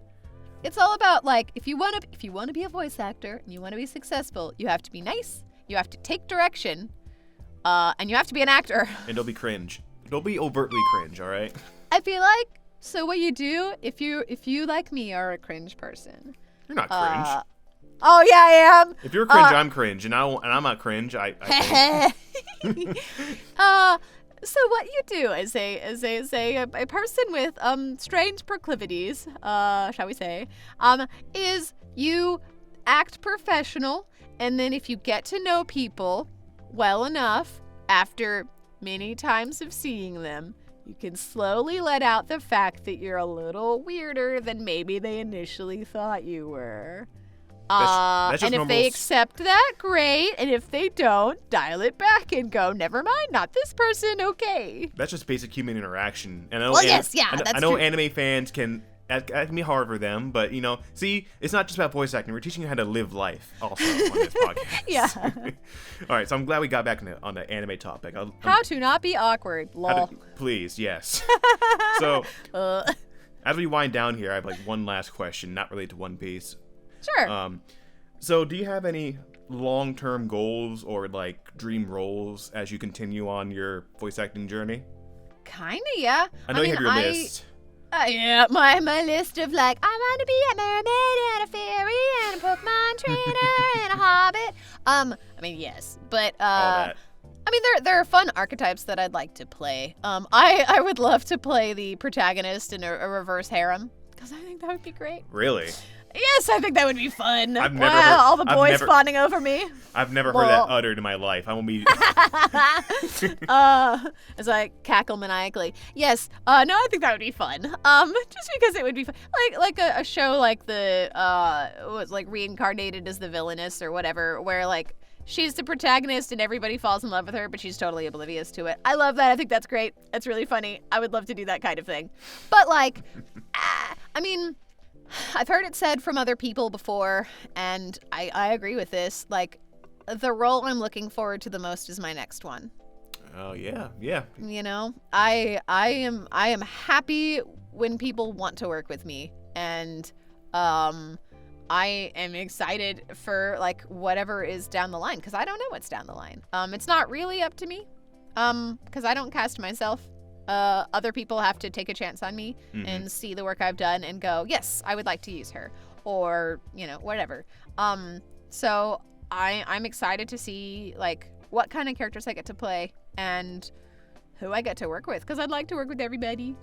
It's all about like if you want to be a voice actor and you want to be successful, you have to be nice. You have to take direction, and you have to be an actor. And don't be cringe. Don't be overtly cringe. All right. I feel like. So what you do, if you like me are a cringe person. You're not cringe. Oh yeah, I am. If you're cringe, I'm cringe, and I'm not cringe. I So what you do as a person with strange proclivities, shall we say, is you act professional, and then if you get to know people well enough after many times of seeing them, you can slowly let out the fact that you're a little weirder than maybe they initially thought you were. That's and if they accept that, great. And if they don't, dial it back and go, never mind, not this person, okay. That's just basic human interaction. And I know anime fans can ask me hard for them, but see, it's not just about voice acting. We're teaching you how to live life also on this podcast. Yeah. All right, so I'm glad we got back on the anime topic. How to not be awkward, lol. Please, yes. So, as we wind down here, I have one last question, not related to One Piece. Sure. So do you have any long-term goals or dream roles as you continue on your voice acting journey? Kinda, yeah. I know you have your list. Yeah, my list of I want to be a mermaid and a fairy and a Pokemon trainer and a hobbit. I mean, yes, but I mean, there are fun archetypes that I'd like to play. I would love to play the protagonist in a reverse harem because I think that would be great. Really? Yes, I think that would be fun. I've never wow, heard- all the I've boys never- fawning over me. I've never heard that uttered in my life. I won't be. As I cackle maniacally. Yes. No, I think that would be fun. Just because it would be fun. Like a show like the was like Reincarnated as the Villainess or whatever, where like she's the protagonist and everybody falls in love with her, but she's totally oblivious to it. I love that. I think that's great. That's really funny. I would love to do that kind of thing. But like, I mean, I've heard it said from other people before, and I agree with this. Like, the role I'm looking forward to the most is my next one. Oh yeah. You know, I am happy when people want to work with me, and I am excited for like whatever is down the line, because I don't know what's down the line. It's not really up to me, because I don't cast myself. Other people have to take a chance on me and see the work I've done and go, yes, I would like to use her, or you know, whatever. So I'm excited to see like what kind of characters I get to play and who I get to work with, because I'd like to work with everybody.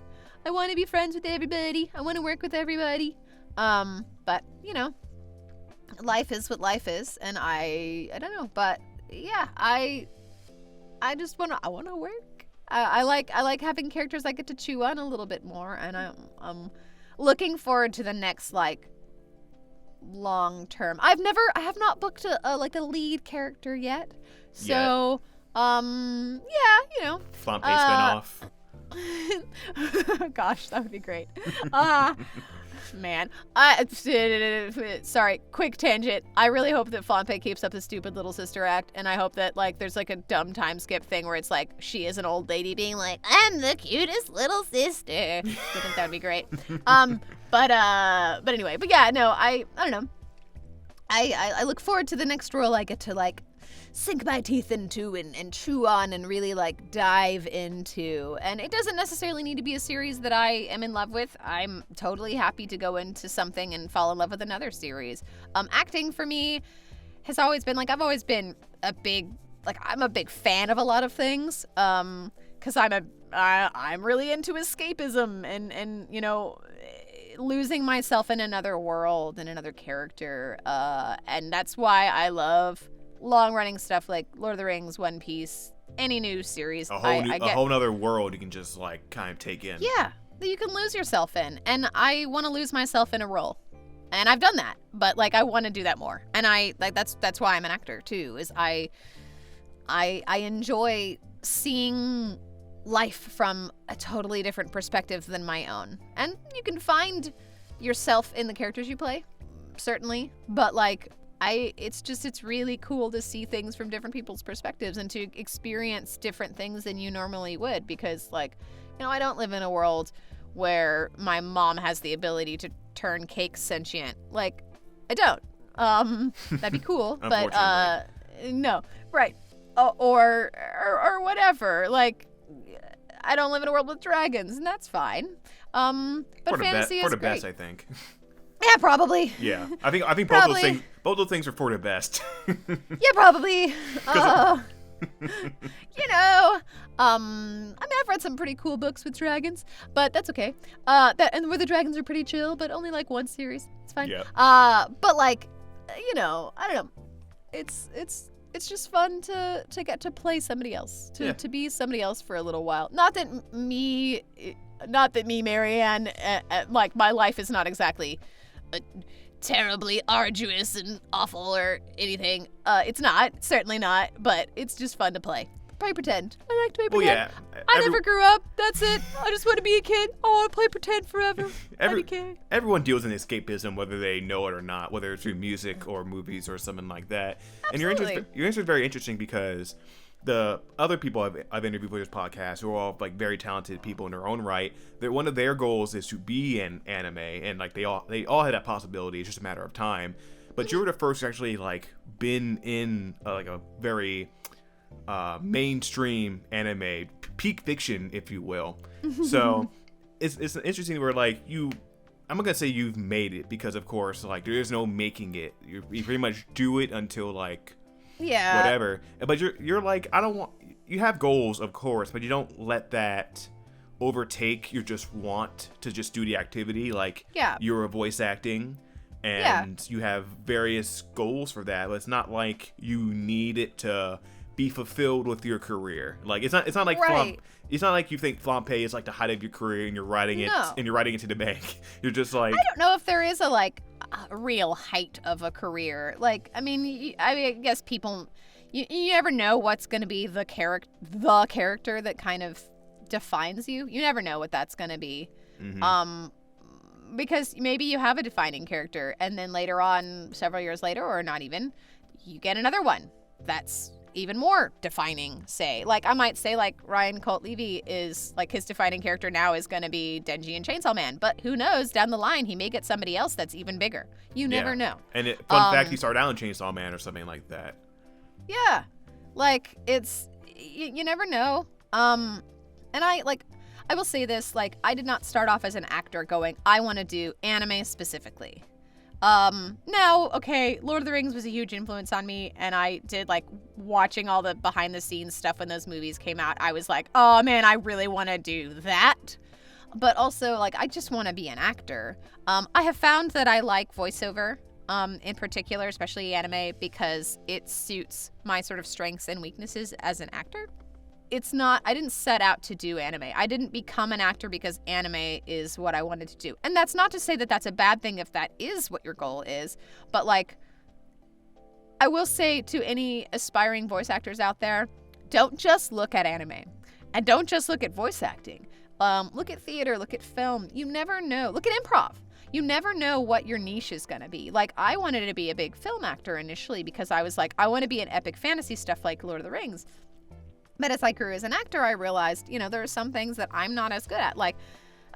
I want to be friends with everybody. I want to work with everybody. But you know, life is what life is, and I don't know, but yeah, I just want to work. I like having characters I get to chew on a little bit more, and I'm looking forward to the next like long term. I have not booked a lead character yet, so yeah, you know, Flampe spinoff. Gosh, that would be great. Man, sorry, quick tangent. I really hope that Flampe keeps up the stupid little sister act, and I hope that like there's like a dumb time skip thing where it's like she is an old lady being like, I'm the cutest little sister. I think that would be great. But anyway, but yeah, no, I don't know. I look forward to the next role I get to like sink my teeth into and chew on and really like dive into. And it doesn't necessarily need to be a series that I am in love with. I'm totally happy to go into something and fall in love with another series. Acting for me has always been like, I've always been I'm a big fan of a lot of things. Cause I'm really into escapism and you know, losing myself in another world and another character. And that's why I love long-running stuff like Lord of the Rings, One Piece, any new series. A whole nother world you can just like kind of take in. Yeah, that you can lose yourself in, and I want to lose myself in a role, and I've done that. But like, I want to do that more, and I like that's why I'm an actor too. Is I enjoy seeing life from a totally different perspective than my own, and you can find yourself in the characters you play, certainly, but like. It's really cool to see things from different people's perspectives and to experience different things than you normally would, because like, you know, I don't live in a world where my mom has the ability to turn cake sentient. Like, I don't. That'd be cool, but no, right. Or whatever. Like, I don't live in a world with dragons, and that's fine. But fantasy is for the great. best, I think. Yeah, probably. Yeah, I think Probably. both those things are for the best. Yeah, probably. You know, I mean, I've read some pretty cool books with dragons, but that's okay. And where the dragons are pretty chill, but only like one series. It's fine. Yeah. But like, you know, I don't know. It's just fun to get to play somebody else, to be somebody else for a little while. Not that me, Marianne, like my life is not exactly terribly arduous and awful or anything. It's not, certainly not, but it's just fun to play. Play pretend. I like to play pretend. Well, yeah. I never grew up. That's it. I just want to be a kid. I want to play pretend forever. Everyone deals in escapism, whether they know it or not, whether it's through music or movies or something like that. Absolutely. And your answer is very interesting, because the other people I've interviewed for this podcast, who are all like very talented people in their own right, that one of their goals is to be in anime, and like they all had that possibility. It's just a matter of time. But you were the first to actually like been in like a very mainstream anime, peak fiction, if you will. So it's interesting where like I'm not gonna say you've made it, because of course like there is no making it. You pretty much do it until like whatever. But you're like, you have goals, of course, but you don't let that overtake your just want to just do the activity. Like you're a voice acting, and you have various goals for that. But it's not like you need it to be fulfilled with your career. Like it's not like Right. It's not like you think Flampe is like the height of your career and you're riding it to the bank. You're just like, I don't know if there is a real height of a career. Like, I mean, I guess people, you never know what's going to be the character that kind of defines you. You never know what that's going to be. Because maybe you have a defining character, and then later on, several years later, or not even, you get another one that's even more defining, say. Like, I might say, like, Ryan Colt Levy is, like, his defining character now is going to be Denji and Chainsaw Man. But who knows, down the line, he may get somebody else that's even bigger. You never know. And fun fact, he started out in Chainsaw Man or something like that. Yeah. Like, it's, you never know. And I will say this, like, I did not start off as an actor going, I want to do anime specifically. Now, okay, Lord of the Rings was a huge influence on me, and I did, like, watching all the behind-the-scenes stuff when those movies came out, I was like, oh, man, I really want to do that. But also, like, I just want to be an actor. I have found that I like voiceover, in particular, especially anime, because it suits my sort of strengths and weaknesses as an actor. It's not, I didn't set out to do anime. I didn't become an actor because anime is what I wanted to do. And that's not to say that that's a bad thing if that is what your goal is. But, like, I will say to any aspiring voice actors out there, don't just look at anime. And don't just look at voice acting. Look at theater, look at film. You never know. Look at improv. You never know what your niche is going to be. Like, I wanted to be a big film actor initially because I was like, I want to be in epic fantasy stuff like Lord of the Rings. But as I grew as an actor, I realized, there are some things that I'm not as good at. Like,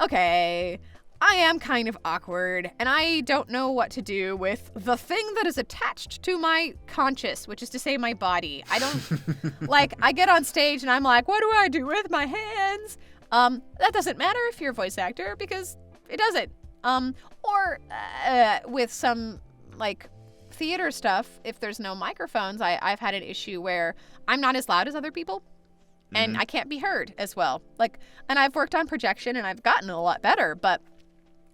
okay, I am kind of awkward, and I don't know what to do with the thing that is attached to my conscious, which is to say my body. I don't, like, I get on stage and I'm like, what do I do with my hands? That doesn't matter if you're a voice actor, because it doesn't. Or with some, like, theater stuff, if there's no microphones, I've had an issue where I'm not as loud as other people, and I can't be heard as well. Like, and I've worked on projection and I've gotten a lot better, but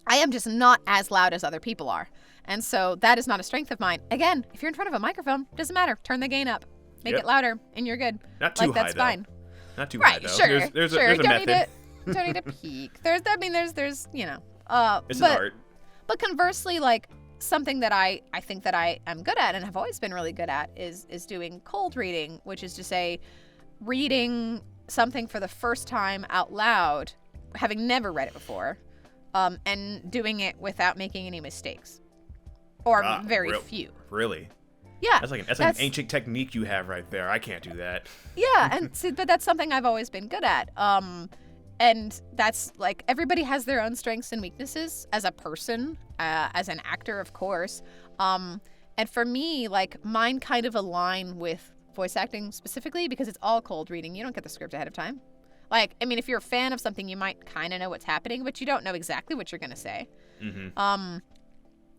I am just not as loud as other people are. And so that is not a strength of mine. Again, if you're in front of a microphone, doesn't matter. Turn the gain up, make it louder, and you're good. Not too high, that's though. fine. Not too high, though. Sure, There's sure. a method. Don't need to peak. There's it's an art. But conversely, like, something that I think that I am good at and have always been really good at is doing cold reading, which is to say reading something for the first time out loud, having never read it before, and doing it without making any mistakes. Or very few. Really? Yeah. That's like an ancient technique you have right there. I can't do that. Yeah, but that's something I've always been good at. And that's, like, everybody has their own strengths and weaknesses as a person, as an actor, of course. And for me, like, mine kind of align with voice acting specifically because it's all cold reading. You don't get the script ahead of time. Like, I mean, if you're a fan of something, you might kind of know what's happening, but you don't know exactly what you're going to say.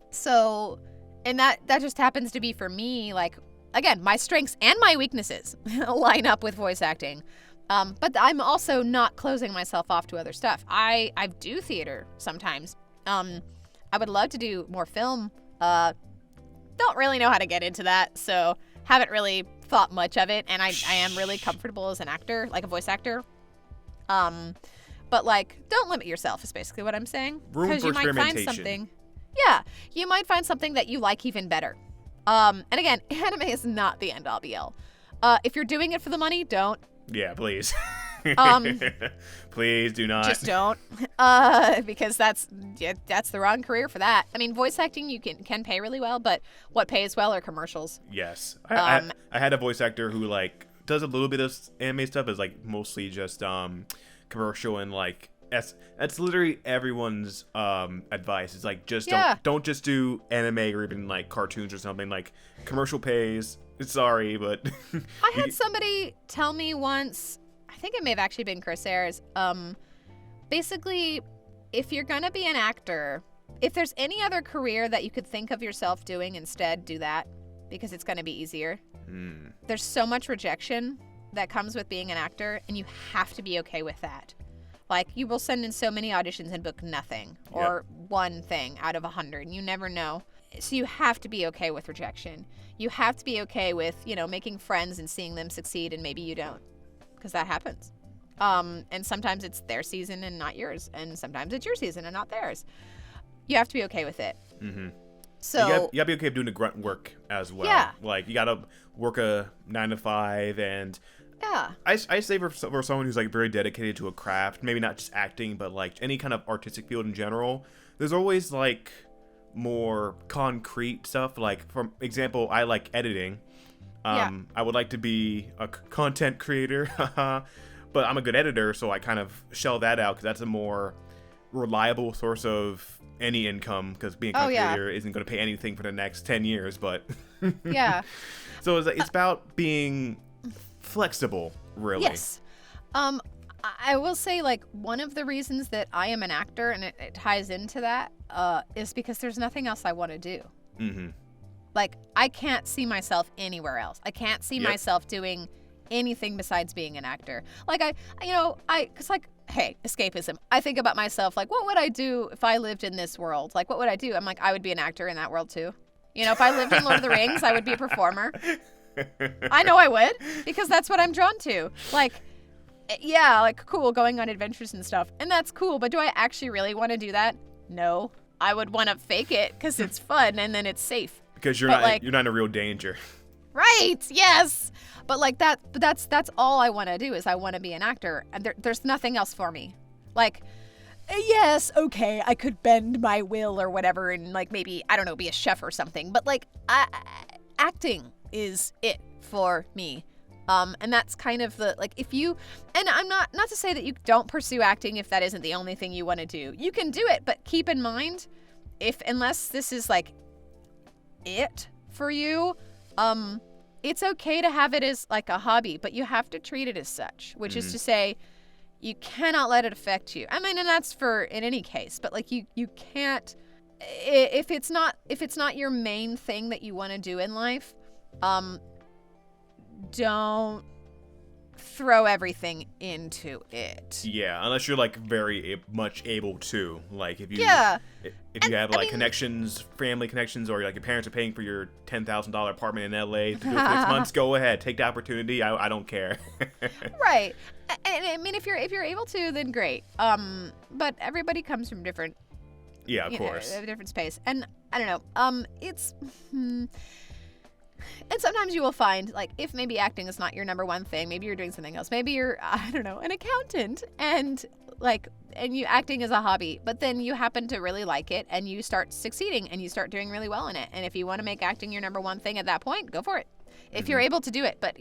So, and that just happens to be, for me, like, again, my strengths and my weaknesses line up with voice acting. But I'm also not closing myself off to other stuff. I do theater sometimes. I would love to do more film. Don't really know how to get into that, so haven't really thought much of it. And I am really comfortable as an actor, like a voice actor. But, like, don't limit yourself is basically what I'm saying. Room for you might find experimentation. something. Yeah, you might find something that you like even better. And again, anime is not the end-all be-all. If you're doing it for the money, don't. Yeah, please. Please do not. Just don't. Because that's the wrong career for that. I mean, voice acting you can pay really well, but what pays well are commercials. Yes. I had a voice actor who, like, does a little bit of anime stuff, but is, like, mostly just commercial, and, like, that's literally everyone's advice. It's like, just don't just do anime or even, like, cartoons or something. Like, commercial pays. Sorry, but I had somebody tell me once, I think it may have actually been Chris Ayres, basically, if you're gonna be an actor, if there's any other career that you could think of yourself doing instead, do that, because it's gonna be easier. There's so much rejection that comes with being an actor, and you have to be okay with that. Like, you will send in so many auditions and book nothing, or one thing out of 100. You never know. so you have to be okay with rejection. You have to be okay with, making friends and seeing them succeed, and maybe you don't, because that happens. And sometimes it's their season and not yours, and sometimes it's your season and not theirs. You have to be okay with it. Mm-hmm. So you gotta be okay with doing the grunt work as well. Yeah. Like, you gotta work a 9 to 5, and yeah, I say for someone who's like very dedicated to a craft, maybe not just acting, but like any kind of artistic field in general, there's always like more concrete stuff. Like, for example, I like editing. I would like to be a content creator, but I'm a good editor, so I kind of shell that out because that's a more reliable source of any income, because being a content creator isn't going to pay anything for the next 10 years, but yeah. So it's about being flexible, really. Yes. I will say, like, one of the reasons that I am an actor, and it ties into that, is because there's nothing else I want to do. Mm-hmm. Like, I can't see myself anywhere else. I can't see myself doing anything besides being an actor. Like, because, like, hey, escapism. I think about myself, like, what would I do if I lived in this world? Like, what would I do? I'm like, I would be an actor in that world, too. If I lived in Lord of the Rings, I would be a performer. I know I would, because that's what I'm drawn to. Like, yeah, like, cool, going on adventures and stuff. And that's cool, but do I actually really want to do that? No. I would want to fake it because it's fun and then it's safe. Because you're not in a real danger. Right, yes. But like that's all I want to do is I want to be an actor. And there's nothing else for me. Like, yes, okay, I could bend my will or whatever and like maybe, I don't know, be a chef or something. But like acting is it for me. And that's kind of the, like, if you, and I'm not to say that you don't pursue acting if that isn't the only thing you want to do. You can do it, but keep in mind, unless this is like it for you, it's okay to have it as like a hobby, but you have to treat it as such, which is to say, you cannot let it affect you. I mean, and that's for in any case, but like you can't, if it's not your main thing that you want to do in life, don't throw everything into it. Yeah, unless you're like very much able to. Like if you have like connections, family connections, or like your parents are paying for your $10,000 apartment in LA to do it for 6 months, go ahead, take the opportunity. I don't care. Right. And I mean, if you're able to, then great. But everybody comes from different. Yeah, of course. A different space, and I don't know. It's. And sometimes you will find, like, if maybe acting is not your number one thing, maybe you're doing something else. Maybe you're, I don't know, an accountant, and you acting is a hobby, but then you happen to really like it, and you start succeeding, and you start doing really well in it. And if you want to make acting your number one thing at that point, go for it. If you're able to do it. But,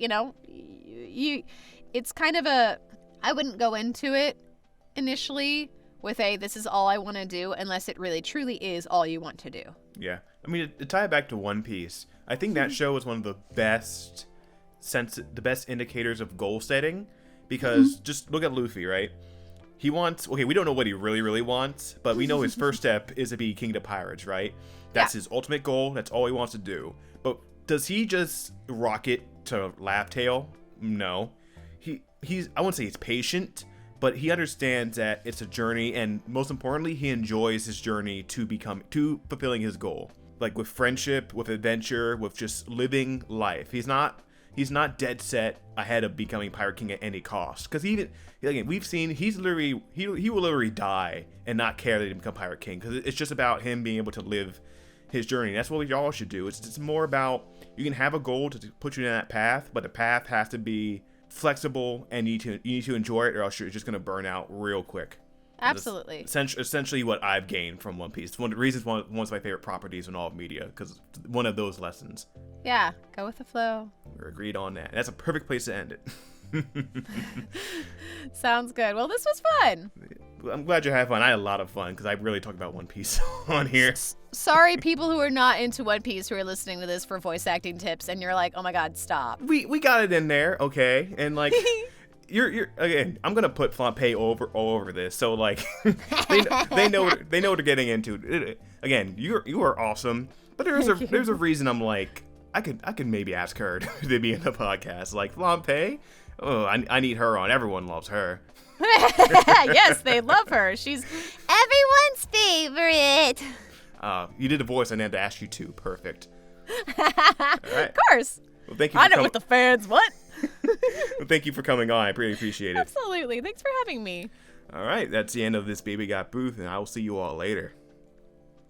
it's kind of I wouldn't go into it initially with this is all I want to do, unless it really truly is all you want to do. Yeah. I mean, to tie it back to One Piece, I think that show is one of the best indicators of goal setting, because just look at Luffy, right? He wants, we don't know what he really, really wants, but we know his first step is to be King of the Pirates, right? That's his ultimate goal. That's all he wants to do. But does he just rocket to Laugh Tale? No. He's I wouldn't say he's patient, but he understands that it's a journey, and most importantly, he enjoys his journey to fulfilling his goal. Like with friendship, with adventure, with just living life. He's not dead set ahead of becoming Pirate King at any cost. Because we've seen he will literally die and not care that he become Pirate King. Because it's just about him being able to live his journey. That's what y'all should do. It's more about, you can have a goal to put you in that path, but the path has to be flexible, and you need to enjoy it, or else you're just going to burn out real quick. Absolutely. Essentially what I've gained from One Piece. One of the reasons one of my favorite properties in all of media, because one of those lessons. Yeah, go with the flow. We're agreed on that. That's a perfect place to end it. Sounds good. Well, this was fun. I'm glad you had fun. I had a lot of fun, because I really talked about One Piece on here. Sorry, people who are not into One Piece who are listening to this for voice acting tips, and you're like, oh my god, stop. We got it in there, okay? And like... You're again. I'm gonna put Flampe all over this, so like they know what they're getting into. Again, you are awesome, but there's a reason I'm like I could maybe ask her to be in the podcast. Like Flampe, oh I need her on. Everyone loves her. Yes, they love her. She's everyone's favorite. You did a voice I had to ask you to. Perfect. Of course. Well, thank you. I know what the fans want. Well, thank you for coming on. I pretty appreciate it. Absolutely. Thanks for having me. All right, that's the end of this Baby Got Booth, and I will see you all later.